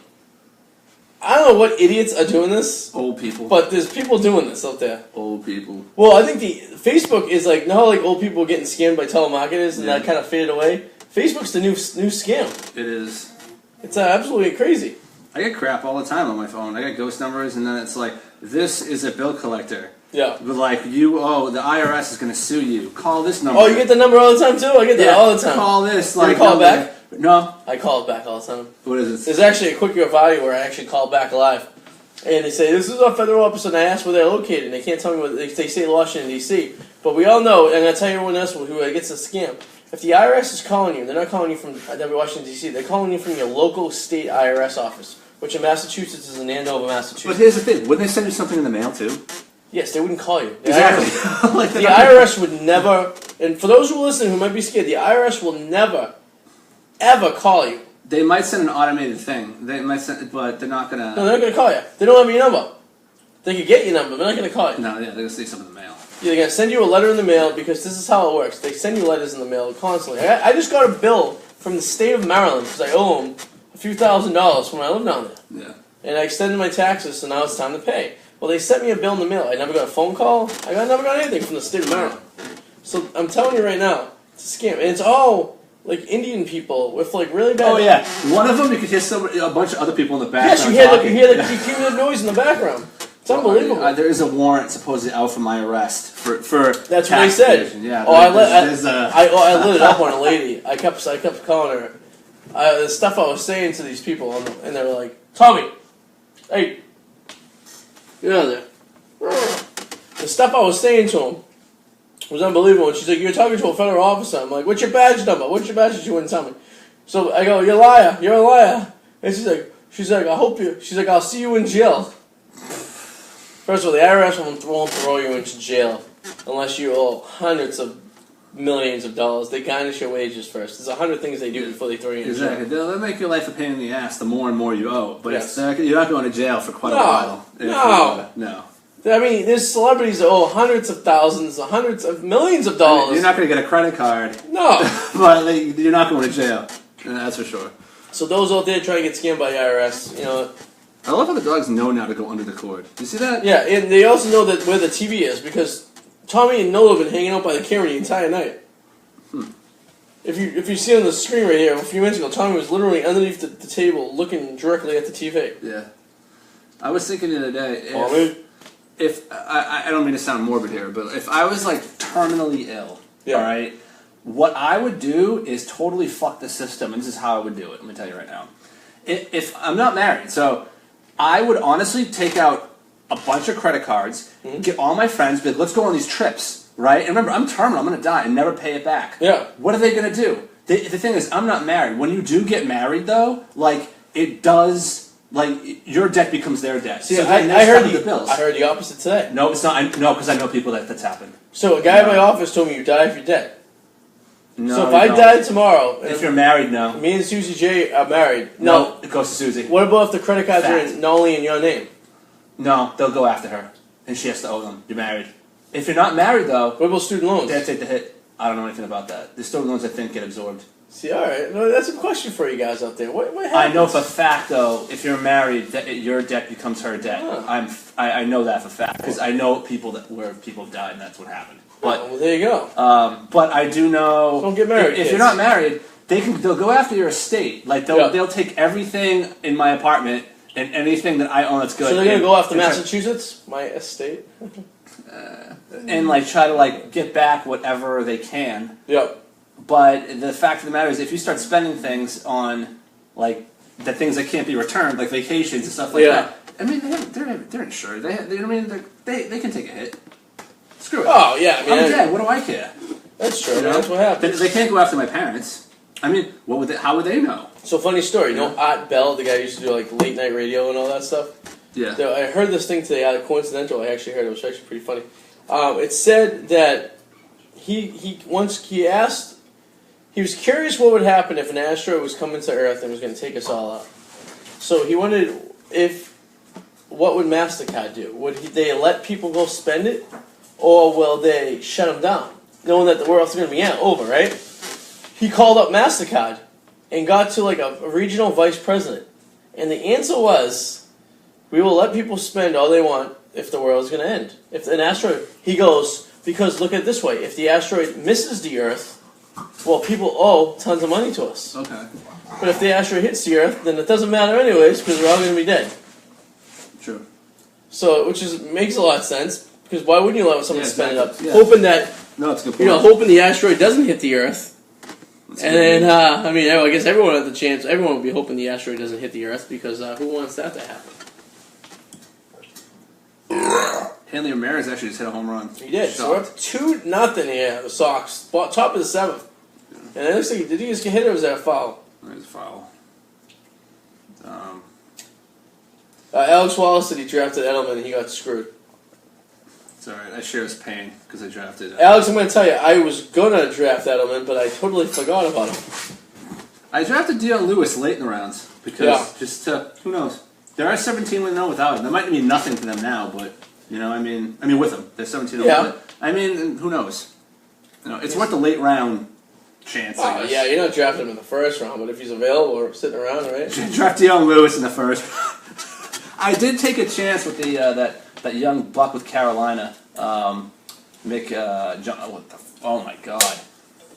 I don't know what idiots are doing this. Old people. But there's people doing this out there. Old people. Well, I think Facebook is like, old people getting scammed by telemarketers, and that kind of faded away. Facebook's the new scam. It is. It's absolutely crazy. I get crap all the time on my phone. I get ghost numbers, and then it's like, this is a bill collector. Yeah. But like, the IRS is going to sue you. Call this number. Oh, you get the number all the time too? I get that all the time. Call this. Do you call it back? No. I call it back all the time. What is it? There's actually a quick audio where I actually call back live. And they say, this is a federal office, and I asked where they're located. And they can't tell me where they say Washington, D.C. But we all know, and I tell you everyone else who gets a scam, if the IRS is calling you, they're not calling you from Washington, D.C., they're calling you from your local state IRS office, which in Massachusetts is in Andover, Massachusetts. But here's the thing. Wouldn't they send you something in the mail, too? Yes, they wouldn't call you. Exactly. The IRS would never, and for those who listen who might be scared, the IRS will never, ever call you. They might send an automated thing. They might send, but they're not gonna. No, they're not gonna call you. They don't have your number. They could get your number. They're not gonna call you. No, yeah, they're gonna send something in the mail. Yeah, they're gonna send you a letter in the mail because this is how it works. They send you letters in the mail constantly. I just got a bill from the state of Maryland because I owe them a few $1,000s when I live down there. Yeah. And I extended my taxes, so now it's time to pay. Well, they sent me a bill in the mail. I never got a phone call. Never got anything from the state of Maryland. So I'm telling you right now, it's a scam, and it's all like Indian people with like really bad. Oh yeah, one of them you could hear a bunch of other people in the background. Yes, you hear the noise in the background. It's unbelievable. There is a warrant supposedly out for my arrest for. That's what they said. Division. Yeah. I lit it up on a lady. I kept calling her. The stuff I was saying to these people, and they were like, "Tommy, hey, get out of there." The stuff I was saying to them was unbelievable. And she's like, "You're talking to a federal officer." I'm like, "What's your badge number? What's your badge that you wouldn't tell me?" So I go, "You're a liar. You're a liar." And she's like, she's like, "I'll see you in jail." First of all, the IRS won't throw you into jail unless you owe hundreds of millions of dollars. They garnish your wages first. There's 100 things they do before they throw you in jail. Exactly. They'll make your life a pain in the ass the more and more you owe. But yes. You're not going to jail for quite a while. No. I mean, there's celebrities that owe hundreds of thousands, hundreds of millions of dollars. You're not going to get a credit card. No. But you're not going to jail. That's for sure. So those out there trying to get scammed by the IRS, I love how the dogs know now to go under the cord. You see that? Yeah, and they also know that where the TV is because Tommy and Noah have been hanging out by the camera the entire night. If you see on the screen right here, a few minutes ago, Tommy was literally underneath the table looking directly at the TV. Yeah. I was thinking the other day, Tommy? if I don't mean to sound morbid here, but if I was like terminally ill, all right, what I would do is totally fuck the system, and this is how I would do it. Let me tell you right now. If I'm not married, so I would honestly take out a bunch of credit cards, get all my friends, be like, let's go on these trips, right? And remember, I'm terminal, I'm going to die and never pay it back. Yeah. What are they going to do? The thing is, I'm not married. When you do get married, though, like, it does, like, your debt becomes their debt. See, so I heard the bills. I heard the opposite today. No, it's not. No, because I know people that's happened. So a guy in my office told me you die if you're dead. No, so if I die tomorrow, if you're married, no. Me and Susie J are married. No, it goes to Susie. What about if the credit cards are not only in your name? No, they'll go after her, and she has to owe them. You're married. If you're not married, though, what about student loans? They have to take the hit. I don't know anything about that. The student loans, I think, get absorbed. See, all right, no, that's a question for you guys out there. What happens? I know for a fact, though, if you're married, your debt becomes her debt. I know that for a fact because I know people where people have died, and that's what happened. But well, there you go. But I do know. Don't get married. If you're not married, they'll go after your estate. Like they'll take everything in my apartment and anything that I own that's good. So they're gonna go after Massachusetts, my estate, and like try to like get back whatever they can. Yep. But the fact of the matter is, if you start spending things on like the things that can't be returned, like vacations and stuff like that, I mean they're insured. They can take a hit. Screw it. Oh yeah, I mean, I'm dead. What do I care? That's true. That's what happens. They can't go after my parents. I mean, how would they know? So funny story. You know Art Bell, the guy who used to do like late night radio and all that stuff. Yeah. So I heard this thing today. Coincidental. I actually heard it. It was actually pretty funny. It said that he was curious what would happen if an asteroid was coming to Earth and was going to take us all out. So he wondered what would MasterCard do? Would they let people go spend it, or will they shut them down, knowing that the world's going to be over, right? He called up MasterCard and got to like a regional vice president, and the answer was, we will let people spend all they want if the world's going to end. If an asteroid, he goes, because look at it this way, if the asteroid misses the Earth, well, people owe tons of money to us. Okay. But if the asteroid hits the Earth, then it doesn't matter anyways, because we're all going to be dead. True. So, makes a lot of sense, because why wouldn't you let someone spend it up? Yeah. Hoping that, it's a good point. Hoping the asteroid doesn't hit the Earth. And then, I guess everyone had the chance, everyone would be hoping the asteroid doesn't hit the Earth, because who wants that to happen? Hanley Ramirez actually just hit a home run. He did. So we're up 2-0 here, the Sox. Top of the 7th. And it looks like, did he just get hit or was that a foul? There's a foul. Alex Wallace said he drafted Edelman and he got screwed. It's alright, I share his pain because I drafted Alex, I'm going to tell you, I was going to draft Edelman, but I totally forgot about him. I drafted Dion Lewis late in the rounds because who knows? There are 17-0 without him. That might mean nothing to them now, but I mean with him, they're 17-0. Yeah. I mean, who knows? It's worth the late round chance. Oh yeah, you're not drafting him in the first round, but if he's available or sitting around, right? Draft Dion Lewis in the first. I did take a chance with the that young buck with Carolina, oh my God,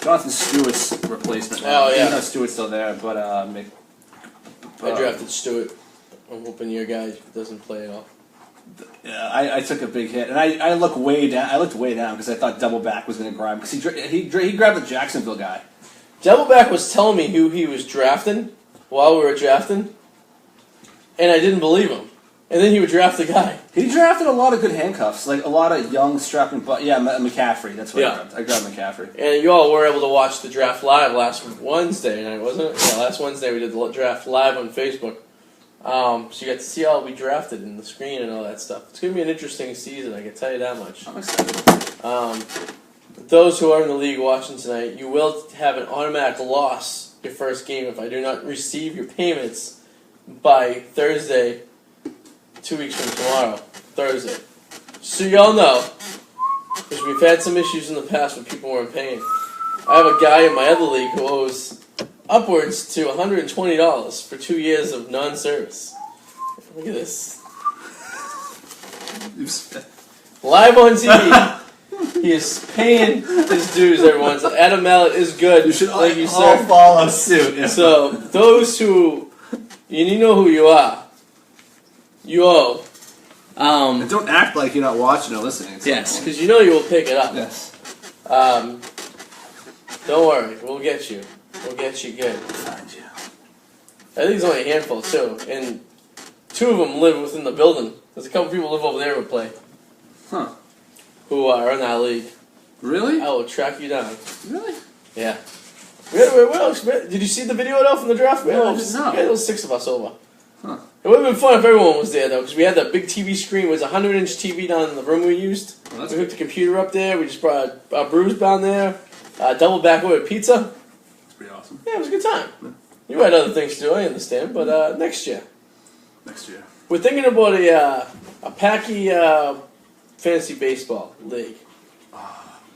Jonathan Stewart's replacement. Now. Oh yeah, Stewart's still there, but I drafted Stewart. I'm hoping your guy doesn't play at all. Yeah, I took a big hit, and I looked way down. I looked way down because I thought Doubleback was going to grab because he grabbed the Jacksonville guy. Doubleback was telling me who he was drafting while we were drafting, and I didn't believe him. And then he would draft the guy. He drafted a lot of good handcuffs, like a lot of young strapping. McCaffrey. That's what I grabbed. I grabbed McCaffrey. And you all were able to watch the draft live last Wednesday night, wasn't it? Yeah, last Wednesday we did the draft live on Facebook. So you got to see all we drafted in the screen and all that stuff. It's going to be an interesting season, I can tell you that much. I'm excited. Those who are in the league watching tonight, you will have an automatic loss your first game if I do not receive your payments by Thursday, 2 weeks from tomorrow, Thursday. So y'all know, because we've had some issues in the past when people weren't paying. I have a guy in my other league who owes upwards to $120 for 2 years of non-service. Look at this. Live on TV. He is paying his dues, everyone. So Adam Mallet is good. You should thank you, all sir. follow suit. Yeah. So those who, you know who you are. You owe. And don't act like you're not watching or listening. Yes, because you know you will pick it up. Yes. Don't worry, we'll get you. We'll get you good. Find you. I think it's only a handful too, and 2 of them live within the building. There's a couple people live over there who play. Huh. Who are in that league. Really? I will track you down. Really? Yeah. What else? Did you see the video at all from the draft? No, I didn't know. There was 6 of us over. Huh. It would have been fun if everyone was there though, because we had that big TV screen. It was a 100-inch TV down in the room we used. Well, We hooked the computer up there. We just brought our brews down there. Double back ordered pizza. That's pretty awesome. Yeah, it was a good time. You had other things to do, I understand, but next year. Next year. We're thinking about a Packy fantasy baseball league.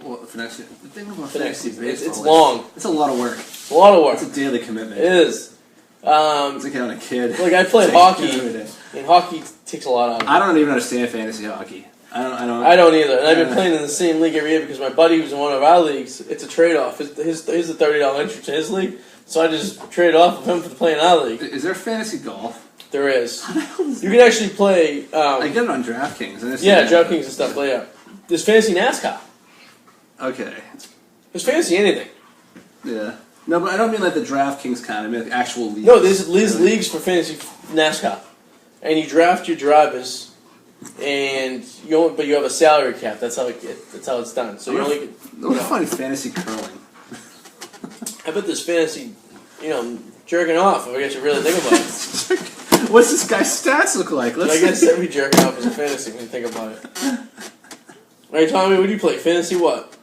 Well, for next year. The thing about For next fantasy season. baseball It's long. It's a lot of work. It's a lot of work. It's a daily commitment. It is. It's like having a kid. Like I played It's like hockey, every day. and hockey takes a lot out of me. I don't even understand fantasy hockey. I don't. I don't either, and I've been playing in the same league every year because my buddy who's in one of our leagues, it's a trade-off. His a $30 entry to his league, so I just trade off of him for playing our league. Is there fantasy golf? There is. You can actually play. I get it on DraftKings. Yeah, DraftKings and stuff. But yeah, there's fantasy NASCAR. Okay. There's fantasy anything. Yeah. No, but I don't mean like the DraftKings kind. I mean like actual leagues. No, there's leagues for fantasy NASCAR, and you draft your drivers. And but you have a salary cap. That's how it's done. So you only get. I want to find fantasy curling. I bet there's fantasy, jerking off. If I guess you really think about it. What's this guy's stats look like? I guess every jerking off is a fantasy when you think about it. All right, Tommy, what do you play? Fantasy what?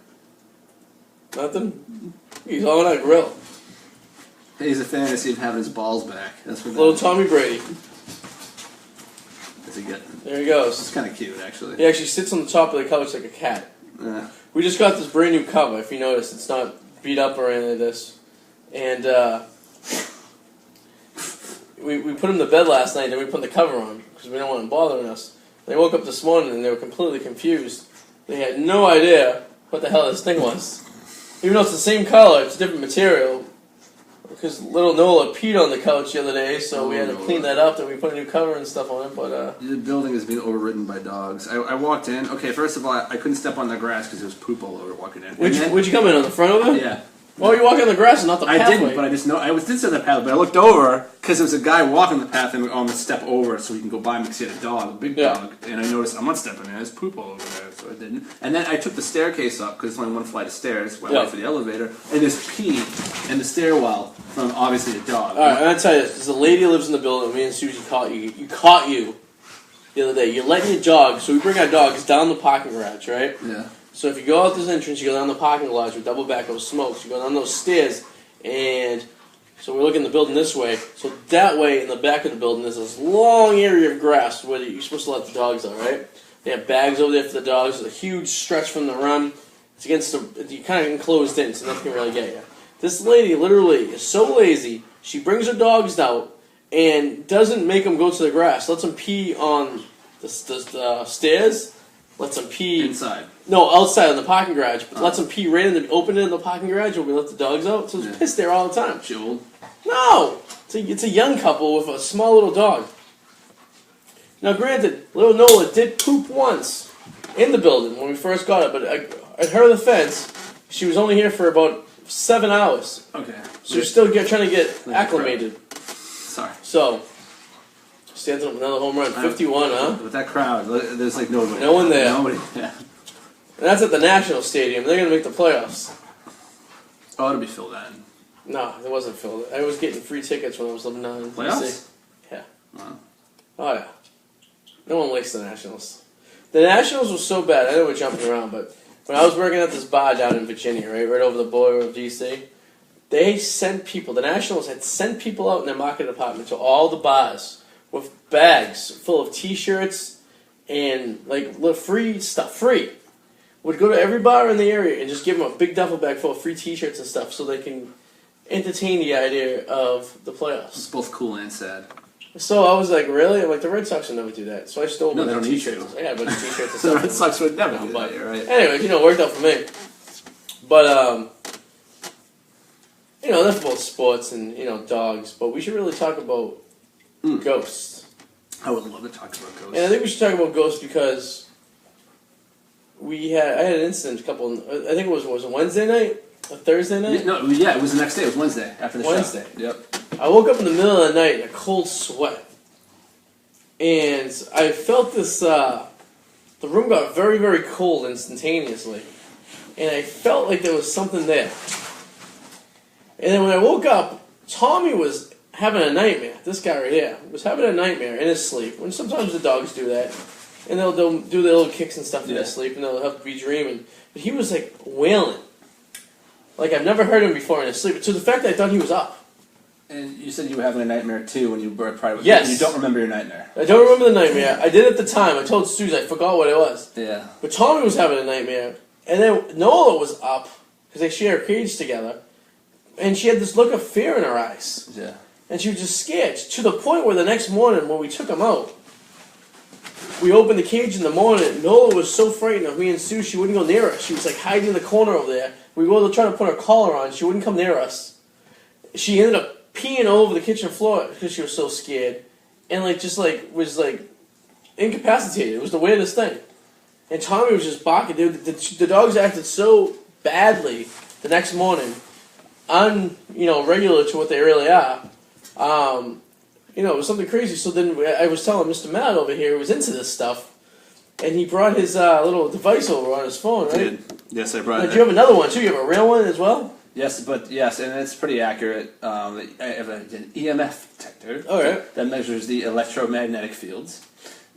Nothing. He's on that grill. He's a fantasy of having his balls back. That's what. Little Tommy Brady. Does he get? There he goes. It's kind of cute, actually. He actually sits on the top of the couch like a cat. We just got this brand new cover. If you notice, it's not beat up or anything like this. And we put him to bed last night, then we put the cover on because we don't want him bothering us. They woke up this morning and they were completely confused. They had no idea what the hell this thing was. Even though it's the same color, it's different material. Because little Nola peed on the couch the other day, so we had to clean that up, and we put a new cover and stuff on it, but the building is being overridden by dogs. I walked in. Okay, first of all, I couldn't step on the grass because there was poop all over walking in. Where'd you come in, on the front of it? Yeah. Well, you walking on the grass and not the pathway. I didn't, but I just know I did see the path, but I looked over because there was a guy walking the path and I almost step over so he can go by me because he had a dog, a big dog, and I noticed I'm not stepping in. There's poop all over there, so I didn't. And then I took the staircase up because it's only one flight of stairs. While I wait for the elevator, and there's pee in the stairwell from obviously a dog. All right, I'm gonna tell you this. There's a lady who lives in the building. Me and Susie caught you. You caught you the other day. You're letting your dog. So we bring our dogs down the parking garage, right? Yeah. So if you go out this entrance, you go down the parking garage with double back those smokes. You go down those stairs, and so we're looking in the building this way. So that way, in the back of the building, there's this long area of grass where you're supposed to let the dogs out, right? They have bags over there for the dogs. There's a huge stretch from the run. It's against you kind of enclosed in, so nothing can really get you. This lady literally is so lazy. She brings her dogs out and doesn't make them go to the grass. Lets them pee on the stairs. Lets them pee inside. No, outside in the parking garage. But lets them pee right in the open in the parking garage when we let the dogs out. So it's pissed there all the time. She old? No, it's a young couple with a small little dog. Now, granted, little Nola did poop once in the building when we first got it, but at her defense, she was only here for about 7 hours. Okay. So you're still trying to get acclimated. Sorry. So, stands up another home run. 51, huh? With that crowd, there's like nobody. No one there. Nobody, yeah. And that's at the National Stadium. They're going to make the playoffs. Oh, it'll be filled in. No, it wasn't filled. I was getting free tickets when I was living down in Playoffs? Yeah. Wow. Oh, yeah. No one likes the Nationals. The Nationals were so bad. I know we're jumping around, but when I was working at this bar down in Virginia, right over the border of D.C., they sent people, the Nationals had sent people out in their marketing department to all the bars with bags full of T-shirts and like free stuff, free. Would go to every bar in the area and just give them a big duffel bag full of free T-shirts and stuff so they can entertain the idea of the playoffs. It's both cool and sad. So I was like, really? I'm like, the Red Sox would never do that. So I stole No, a they bunch don't of need t-shirts. to. I had a bunch of t-shirts and The stuff. Red Sox would never No, do but that, you're right. anyways, it worked out for me. But, enough about sports and, dogs. But we should really talk about ghosts. I would love to talk about ghosts. And I think we should talk about ghosts because I had an incident I think it was a Wednesday night? A Thursday night? Yeah, it was the next day. It was Wednesday after the Wednesday. show. Yep. I woke up in the middle of the night in a cold sweat. And I felt this, the room got very, very cold instantaneously. And I felt like there was something there. And then when I woke up, Tommy was having a nightmare. This guy right here was having a nightmare in his sleep. When sometimes the dogs do that. And they'll do their little kicks and stuff in their sleep, and they'll have to be dreaming. But he was like wailing. Like I've never heard him before in his sleep. To the fact that I thought he was up. And you said you were having a nightmare too when you were private. Yes. You don't remember your nightmare. I don't remember the nightmare. I did at the time. I told Suze I forgot what it was. Yeah. But Tommy was having a nightmare. And then Nola was up, because they share a cage together. And she had this look of fear in her eyes. Yeah. And she was just scared. To the point where the next morning when we took him out, we opened the cage in the morning. Nola was so frightened of me and Sue, she wouldn't go near us. She was like hiding in the corner over there. We were trying to put her collar on. She wouldn't come near us. She ended up peeing all over the kitchen floor because she was so scared, and was incapacitated. It was the weirdest thing. And Tommy was just barking. The dogs acted so badly the next morning, regular to what they really are. It was something crazy. So then I was telling Mr. Matt over here who was into this stuff, and he brought his little device over on his phone, right? Did. Yes, I brought it. But you have another one too. You have a real one as well? Yes, and it's pretty accurate. I have an EMF detector that measures the electromagnetic fields.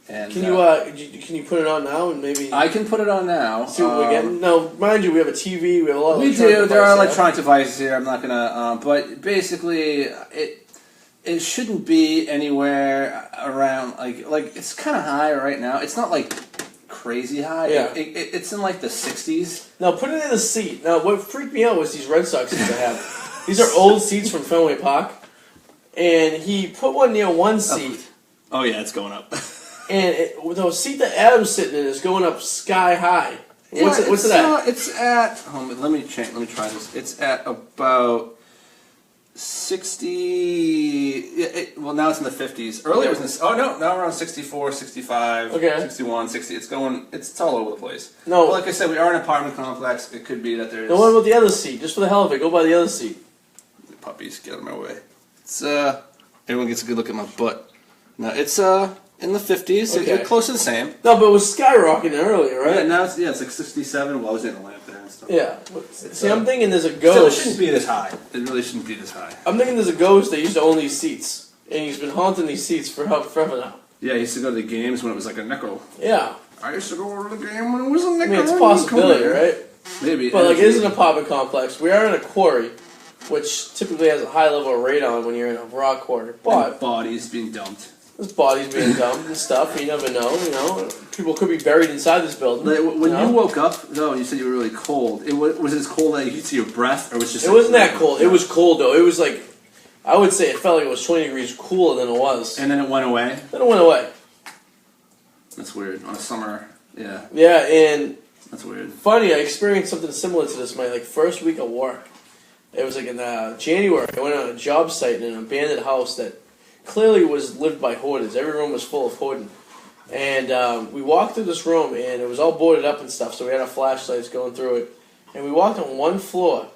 And can you put it on now and maybe? I can put it on now. See what we're getting. No, mind you, we have a TV. We have a lot of. We do. There are electronic devices here. I'm not gonna. But basically, it shouldn't be anywhere around like it's kind of high right now. It's not like crazy high. Yeah. It's in like the 60s. Now put it in the seat. Now what freaked me out was these Red Sox seats I have. These are old seats from Fenway Park, and he put one near one seat. Oh yeah, it's going up. And the seat that Adam's sitting in is going up sky high. What's it at? It's at. Let me try this. It's at about 60. Well, now it's in the 50s. Earlier it was now around 64, 65, 61, 60. It's all over the place. No. But like I said, we are an apartment complex. It could be that there's. Now what about the other seat? Just for the hell of it, go by the other seat. The puppies get out of my way. It's everyone gets a good look at my butt. Now it's in the 50s. Okay. Close to the same. No, but it was skyrocketing earlier, right? Yeah, now it's like 67. Well, I was in the lamp there and stuff. Yeah. See, I'm thinking there's a Still, ghost. it shouldn't be this high. It really shouldn't be this high. I'm thinking there's a ghost that used to own these seats, and he's been haunting these seats for forever now. Yeah, I used to go to the games when it was like a nickel. Yeah. I used to go to the game when it was a nickel. I mean, it's a possibility, right? Maybe. But it is an apartment complex. We are in a quarry, which typically has a high level of radon when you're in a rock quarry. But and bodies being dumped. there's bodies being dumped and stuff. You never know. People could be buried inside this building. When you woke up, though, you said you were really cold. Was it as cold that you could see your breath, or was it just? It wasn't that cold. It was cold though. It was like, I would say it felt like it was 20 degrees cooler than it was. And then it went away. Then it went away. That's weird. On a summer, yeah. Yeah, and that's weird. Funny, I experienced something similar to this my first week of work. It was like in January. I went on a job site in an abandoned house that clearly was lived by hoarders. Every room was full of hoarding. And we walked through this room, and it was all boarded up and stuff, so we had our flashlights going through it. And we walked on one floor,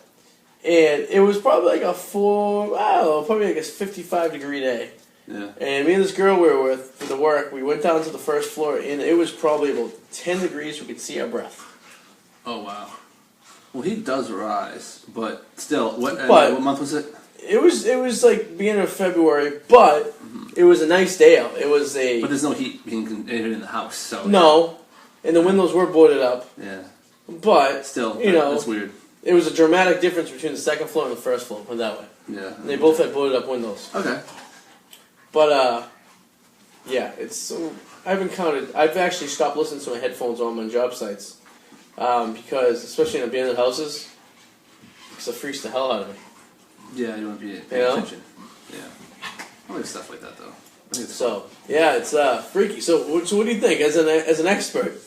and it was probably like probably like a 55-degree day. Yeah. And me and this girl we were with for the work, we went down to the first floor, and it was probably about 10 degrees. We could see our breath. Oh, wow. Well, he does rise, but still, what month was it? It was like beginning of February, but it was a nice day out. It was But there's no heat being in the house, so. No, and the windows were boarded up. Yeah. But still, that's weird. It was a dramatic difference between the second floor and the first floor. Put it that way. Yeah. And they both had boarded up windows. Okay. But yeah, it's. I've actually stopped listening to my headphones on job sites because, especially in abandoned houses, because it freaks the hell out of me. Yeah, you want to be paying attention. Yeah. I like stuff like that, though. So yeah, it's freaky. So what do you think as an expert?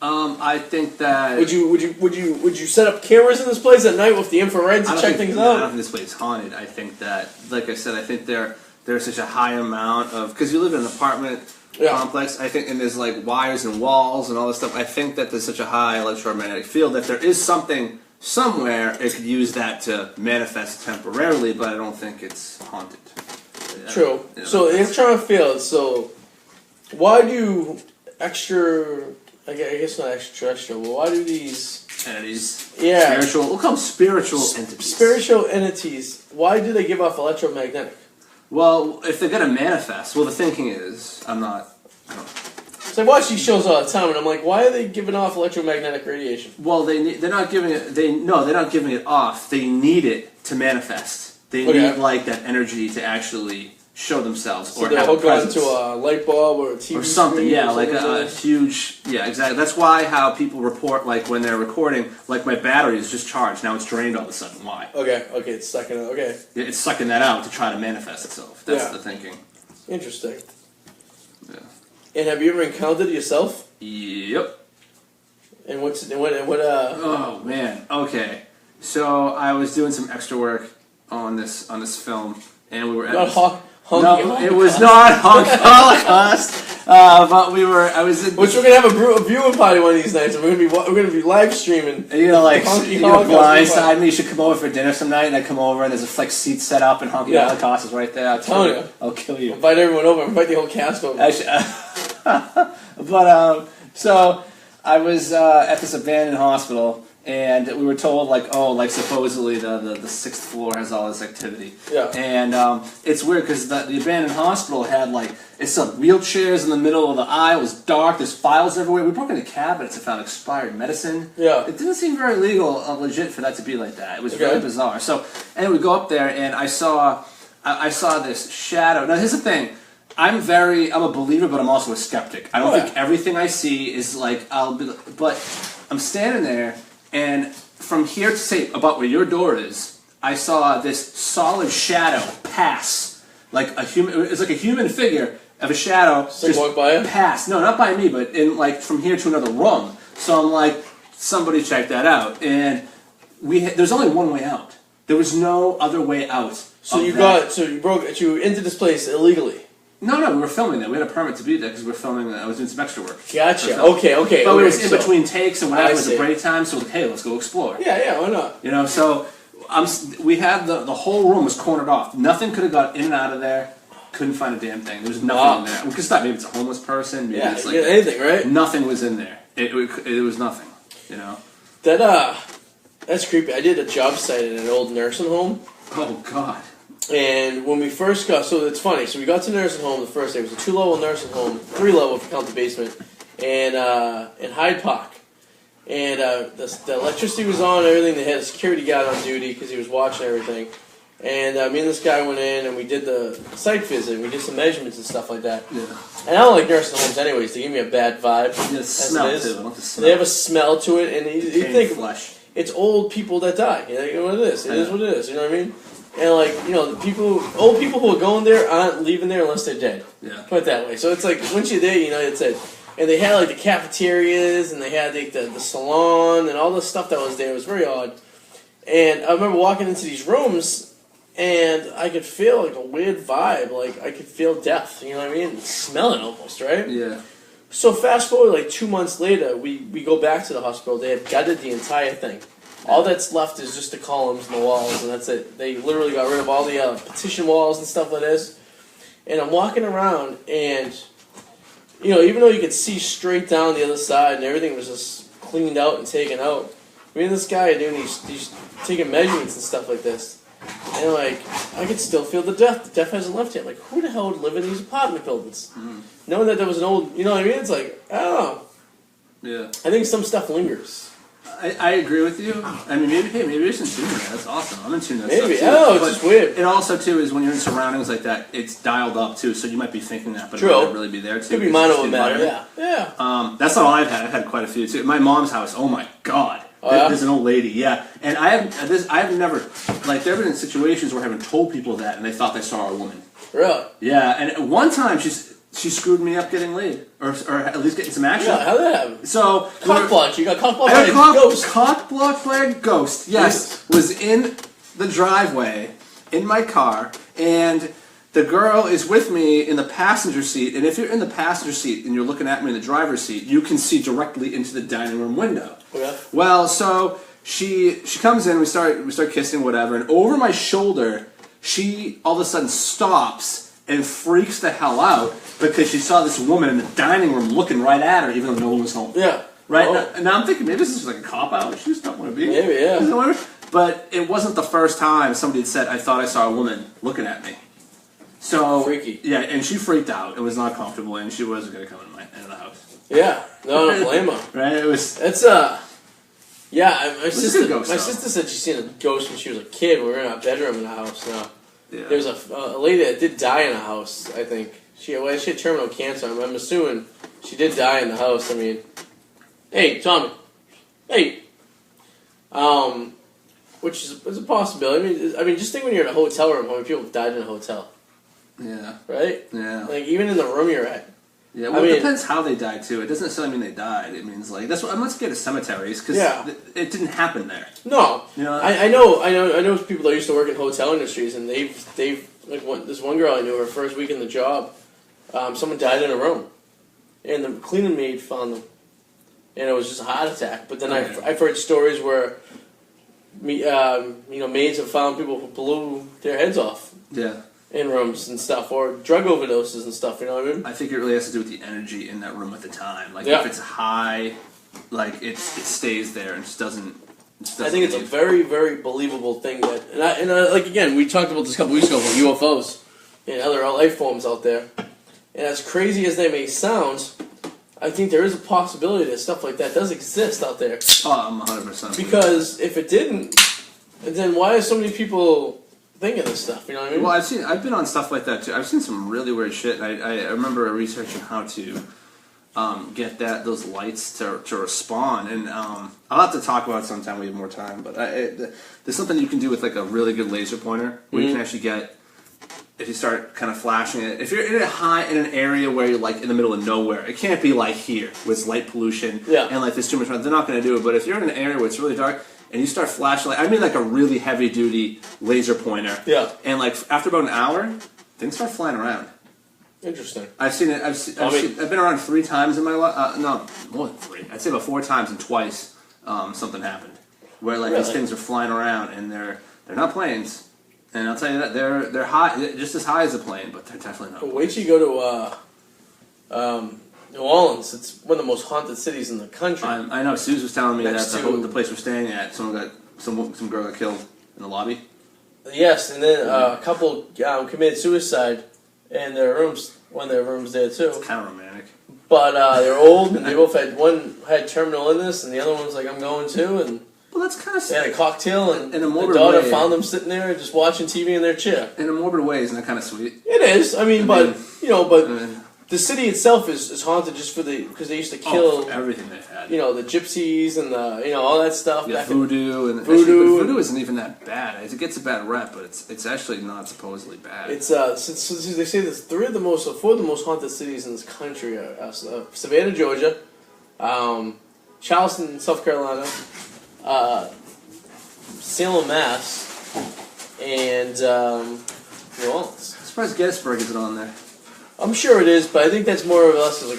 I think that would you set up cameras in this place at night with the infrared to check things out? I don't think this place is haunted. I think that, like I said, I think there's such a high amount of, because you live in an apartment complex. I think, and there's like wires and walls and all this stuff. I think that there's such a high electromagnetic field that there is something somewhere it could use that to manifest temporarily, but I don't think it's haunted. True. So electronic field. So why do I guess not extra, but why do these entities, spiritual, we'll call them spiritual entities. Spiritual entities, why do they give off electromagnetic? Well, if they're going to manifest, the thinking is, I don't know. So I watch these shows all the time, and I'm like, why are they giving off electromagnetic radiation? Well, they're not giving it, they're not giving it off. They need it to manifest. They need, like, that energy to actually show themselves, so or have a presence. So they'll hook onto a light bulb or a TV or something, screen, like a huge, exactly. That's why how people report, like when they're recording, like my battery is just charged, now it's drained all of a sudden. Why? Okay, it's sucking it. Okay. Yeah, it's sucking that out to try to manifest itself. That's the thinking. Interesting. Yeah. And have you ever encountered it yourself? Yep. And what? Oh man. Okay. So I was doing some extra work on this film, and we were at it was not Holocaust, but we were. I was in. Which we're gonna have a viewing party one of these nights, and we're gonna be live streaming. And blindside me. You should come over for dinner some night, and I come over, and there's a seats set up, and Honky Holocaust is right there. I'll kill you. Invite everyone over. Invite the whole cast over. But so I was at this abandoned hospital. And we were told, supposedly the sixth floor has all this activity. Yeah. And it's weird because the abandoned hospital had, it's wheelchairs in the middle of the aisle. It was dark. There's files everywhere. We broke into cabinets and found expired medicine. Yeah. It didn't seem very legal, legit for that to be like that. It was very bizarre. So, anyway, we go up there, and I saw this shadow. Now, here's the thing. I'm a believer, but I'm also a skeptic. I don't think everything I see is but I'm standing there. And from here to say about where your door is, I saw this solid shadow pass, like a human. It's like a human figure of a shadow just walk by it? Pass. No, not by me, but in from here to another room. So I'm like, somebody check that out. And there's only one way out. There was no other way out. So you entered this place illegally. No, we were filming that. We had a permit to be there because we were filming. I was doing some extra work. Gotcha. Okay. But we was in between takes and whatever. It was a break time, so hey, let's go explore. Yeah, why not? So we had the whole room was cornered off. Nothing could have got in and out of there. Couldn't find a damn thing. There was nothing in there. We could stop. Maybe it's a homeless person. Maybe it's anything, right? Nothing was in there. It was nothing. That's creepy. I did a job site in an old nursing home. Oh God. And when we first got, so it's funny, so we got to the nursing home the first day. It was a 2-level nursing home, 3-level if you count the basement, and in Hyde Park. And the electricity was on and everything. They had a security guard on duty because he was watching everything. And me and this guy went in and we did the site visit. And we did some measurements and stuff like that. Yeah. And I don't like nursing homes anyways. They give me a bad vibe. Yeah, smell too. I want the smell. They have a smell to it, and you think flesh. It's old people that die. You know what it is. It is what it is. You know what I mean? And the old people who are going there aren't leaving there unless they're dead. Yeah. Put it that way. So it's like once you're there, it's a, and they had the cafeterias and they had the salon and all the stuff that was there. It was very odd. And I remember walking into these rooms and I could feel a weird vibe. I could feel death. You know what I mean? Smelling almost, right? Yeah. So fast forward 2 months later, we go back to the hospital. They had gutted the entire thing. All that's left is just the columns and the walls, and that's it. They literally got rid of all the petition walls and stuff like this. And I'm walking around, and, even though you could see straight down the other side and everything was just cleaned out and taken out, me and this guy are doing these taking measurements and stuff like this. And, I could still feel the death. The death hasn't left yet. Who the hell would live in these apartment buildings? Mm-hmm. Knowing that there was an old, you know what I mean? It's I don't know. Yeah. I think some stuff lingers. I agree with you. I mean, maybe you're just in tune with that. That's awesome. I'm in tune with that maybe. stuff too. Oh, it's just weird. It also, too, is when you're in surroundings like that, it's dialed up, too, so you might be thinking that, but True. it might not really be there, too. Could be mono matter, yeah. That's not all I've had. I've had quite a few, too. My mom's house, oh my God. Oh, yeah? There's an old lady, yeah. And I've never, like, there have been situations where I haven't told people that, and they thought they saw a woman. Really? Yeah, and one time she screwed me up getting laid, or at least getting some action. Yeah, how did that happen? So Cock blocked. You got cock blocked I by a got ghost. cock blocked by a ghost. Yes, was in the driveway in my car, and the girl is with me in the passenger seat. And if you're in the passenger seat and you're looking at me in the driver's seat, you can see directly into the dining room window. Yeah. Well, so she comes in, we start kissing, whatever, and over my shoulder, she all of a sudden stops and freaks the hell out because she saw this woman in the dining room looking right at her, even though no one was home. Yeah. Right? Oh. Now I'm thinking maybe this is like a cop-out. She just don't want to be. Maybe, yeah. But it wasn't the first time somebody had said, I thought I saw a woman looking at me. So Freaky. Yeah, and she freaked out and was not comfortable, and she wasn't going to come into the house. Yeah. No, I don't blame her. Right? It was... It's, yeah, my sister said she seen a ghost when she was a kid. We were in our bedroom in the house. Now, Yeah. there was a lady that did die in the house, I think. She had terminal cancer. I'm assuming she did die in the house. I mean, hey, Tommy. Hey. Which is a possibility. I mean, just think when you're in a hotel room, how many people died in a hotel. Yeah. Right? Yeah. Like, even in the room you're at. Yeah, well, it depends how they died, too. It doesn't necessarily mean they died. It means, like, that's what I'm not scared of cemeteries, because it didn't happen there. No. You know? I know people that used to work in hotel industries, and they've like this one girl I knew, her first week in the job, someone died in a room, and the cleaning maid found them, and it was just a heart attack. But then I've heard stories where, maids have found people who blew their heads off. Yeah. In rooms and stuff, or drug overdoses and stuff, you know what I mean? I think it really has to do with the energy in that room at the time. Like, if it's high, like, it stays there and just doesn't I think it's a very, very believable thing that, and like, again, we talked about this a couple weeks ago about UFOs and other life forms out there. And as crazy as they may sound, I think there is a possibility that stuff like that does exist out there. Oh, I'm 100%. Because if it didn't, then why are so many people thinking this stuff, you know what I mean? Well, I've been on stuff like that too. I've seen some really weird shit. And I remember researching how to get those lights to respond, and I'll have to talk about it sometime. We have more time, but there's something you can do with like a really good laser pointer where you can actually get, if you start kind of flashing it. If you're in an area where you're like in the middle of nowhere, it can't be like here with light pollution and like there's too much. They're not going to do it. But if you're in an area where it's really dark, and you start flashing, I mean like a really heavy-duty laser pointer. Yeah. And like after about an hour, things start flying around. Interesting. I've seen it. I've been around 3 times in my life. No, more than 3. I'd say about 4 times, and twice something happened where like these things are flying around, and they're not planes. And I'll tell you that they're high, just as high as a plane, but they're definitely not. Wait till you go to New Orleans. It's one of the most haunted cities in the country. I know. Suze was telling me that the place we're staying at, some girl got killed in the lobby. Yes, and then a couple committed suicide in their rooms. One of their rooms there too. It's kind of romantic. But they're old, and they both one had terminal illness, and the other one was like, "I'm going too." And well, that's kind of they had a cocktail, and in a the daughter found them sitting there just watching TV in their chair. In a morbid way, isn't that kind of sweet? It is. I mean, the city itself is haunted just because they used to kill everything they've had. You know, the gypsies and all that stuff. Yeah, voodoo and voodoo. Voodoo isn't even that bad. It gets a bad rep, but it's actually not supposedly bad. It's since they say there's 4 of the most haunted cities in this country are Savannah, Georgia, Charleston, South Carolina, Salem, Mass, and New Orleans. I'm surprised Gettysburg isn't on there. I'm sure it is, but I think that's more or less I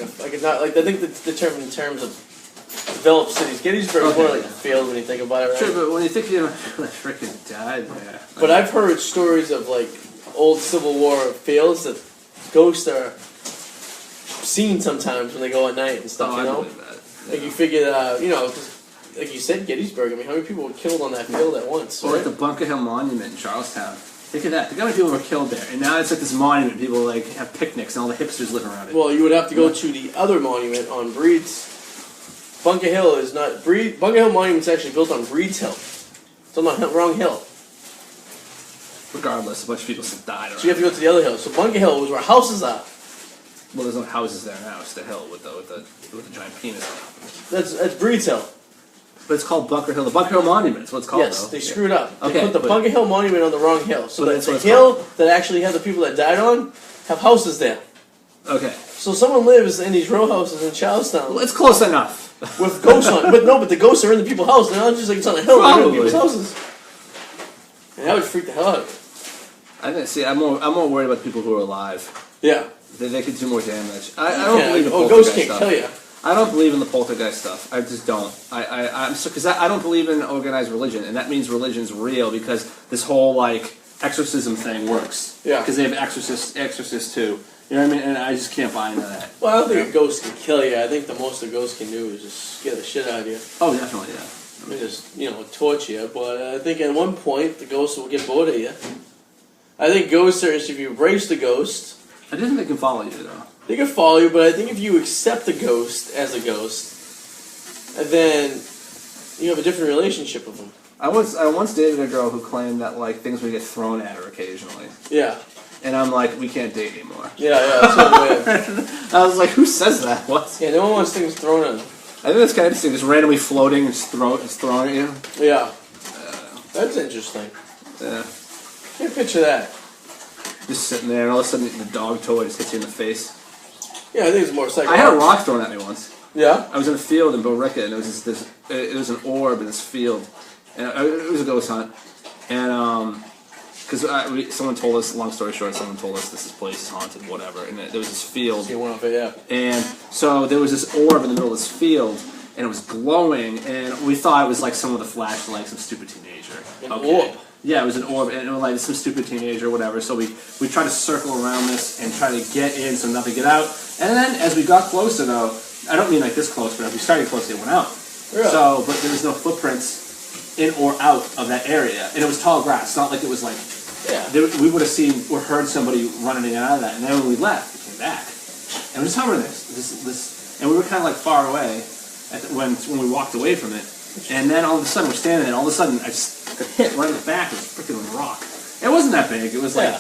think the term in terms of developed cities. Gettysburg is more like a field when you think about it, right? Sure, but when you think you freaking died there. But I've heard stories of like old Civil War fields that ghosts are seen sometimes when they go at night and stuff. You know, I believe that. Like you figure, cause, like you said, Gettysburg. I mean, how many people were killed on that field at once? Or like the Bunker Hill Monument in Charlestown. Think of that. Think how many people were killed there. And now it's like this monument. People like have picnics and all the hipsters live around it. Well, you would have to go to the other monument on Breed's. Bunker Hill is not... Bunker Hill Monument's actually built on Breed's Hill. It's on the wrong hill. Regardless, a bunch of people still died around. So you have to go to the other hill. So Bunker Hill was where houses are. Well, there's no houses there now. It's the hill with the giant penis. That's Breed's Hill. But it's called Bunker Hill. The Bunker Hill Monument. That's what it's called. Yes, though. they screwed up. They Okay, put the but- Bunker Hill Monument on the wrong hill. So But that that's the what it's hill that actually had the people that died on have houses there. Okay. So someone lives in these row houses in Charlestown Well, it's close enough. with ghosts on. But the ghosts are in the people's house. They're not just like it's on a hill. They're in Probably. people's houses. And that would freak the hell out of me. I think. See, I'm more worried about the people who are alive. Yeah. They could do more damage. I don't Yeah, believe in ghosts poltergeist can't stuff. kill you. I don't believe in the poltergeist stuff. I just don't. I'm so because I don't believe in organized religion, and that means religion's real because this whole like exorcism thing works. Yeah. Because they have exorcists too. You know what I mean? And I just can't buy into that. Well, I don't think a ghost can kill you. I think the most a ghost can do is just scare the shit out of you. Oh, definitely, yeah. I mean, just, torture you. But I think at one point the ghost will get bored of you. I think ghosts are, if you embrace the ghost, I didn't think they can follow you though. they can follow you, but I think if you accept the ghost as a ghost, and then you have a different relationship with them. I once dated a girl who claimed that like things would get thrown at her occasionally, Yeah. and I'm like, we can't date anymore. Yeah, that's so weird. I was like, who says that? What? Yeah, no one wants things thrown at them. I think that's kind of interesting. Just randomly floating and just thrown at you. Yeah. That's interesting. Yeah. Can't picture that. Just sitting there, and all of a sudden the dog toy just hits you in the face. Yeah, I think it's more I psychological. had a rock thrown at me once. Yeah? I was in a field in Billerica, and it was it was an orb in this field, and it was a ghost hunt, and because someone told us, long story short, someone told us this place is haunted, whatever, and there was this field, You went off it, yeah. and so there was this orb in the middle of this field, and it was glowing, and we thought it was like someone with a flashlight, some stupid teenager. An orb? Yeah, it was an orb, and it was like some stupid teenager or whatever. So we tried to circle around this and try to get in so nothing get out. And then as we got closer, though, I don't mean like this close, but as we started close, it went out. Really? So, but there was no footprints in or out of that area, and it was tall grass. It's not like it was like we would have seen or heard somebody running in and out of that. And then when we left, we came back, and we just hovering this, and we were kind of like far away when we walked away from it. And then all of a sudden we're standing there, and all of a sudden I just got hit right in the back with a freaking rock. It wasn't that big. It was like,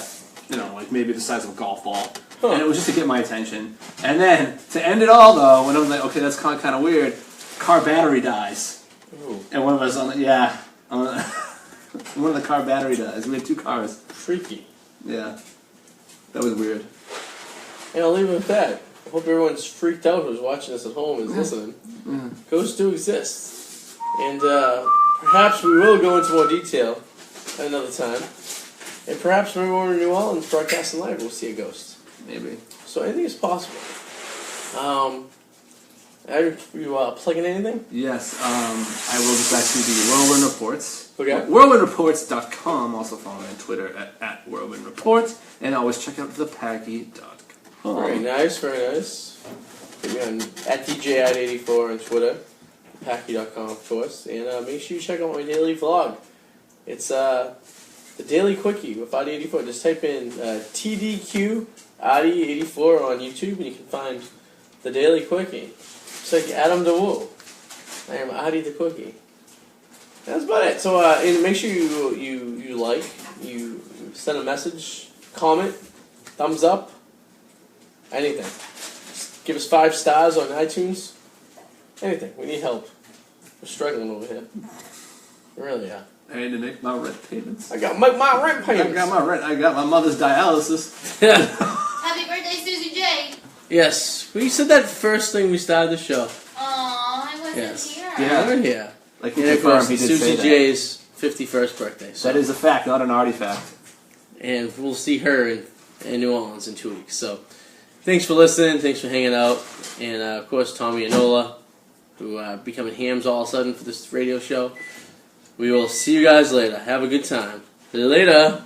like maybe the size of a golf ball. Huh. And it was just to get my attention. And then, to end it all though, when I was like, okay, that's kind of weird, car battery dies. Ooh. And one of us, one of the car battery dies. We had two cars. Freaky. Yeah. That was weird. And I'll leave it with that. I hope everyone's freaked out who's watching this at home and is listening. Ghosts do exist. And perhaps we will go into more detail at another time. And perhaps when we're in New Orleans broadcasting live, we'll see a ghost. Maybe. So anything is possible. Are you plugging anything? Yes, I will get back to the Whirlwind Reports. Okay. WhirlwindReports.com. Also follow me on Twitter at Whirlwind Reports. And always check out thepaggy.com. Very nice, very nice. Get me on at DJAd84 on Twitter. Packy.com, of course. And make sure you check out my daily vlog. It's the Daily Quickie with Arty84. Just type in TDQ Arty84 on YouTube and you can find the Daily Quickie. It's like Adam DeWoo. I am Arty the Quickie. That's about it. So and make sure you like, you send a message, comment, thumbs up, anything. Just give us 5 stars on iTunes. Anything. We need help. We're struggling over here. We really are. I need to make my rent payments. I got my rent payments. I got my rent. I got my mother's dialysis. Happy birthday, Susie J. Yes. We said that first thing we started the show. Aw, I wasn't Yes. here. Yeah. We're here. Like And he of course, confirmed, he it's did say Susie J's 51st birthday. So. That is a fact, not an artifact. And we'll see her in New Orleans in 2 weeks. So thanks for listening. Thanks for hanging out. And, of course, Tommy and Nola, who are becoming hams all of a sudden for this radio show. We will see you guys later. Have a good time. See you later.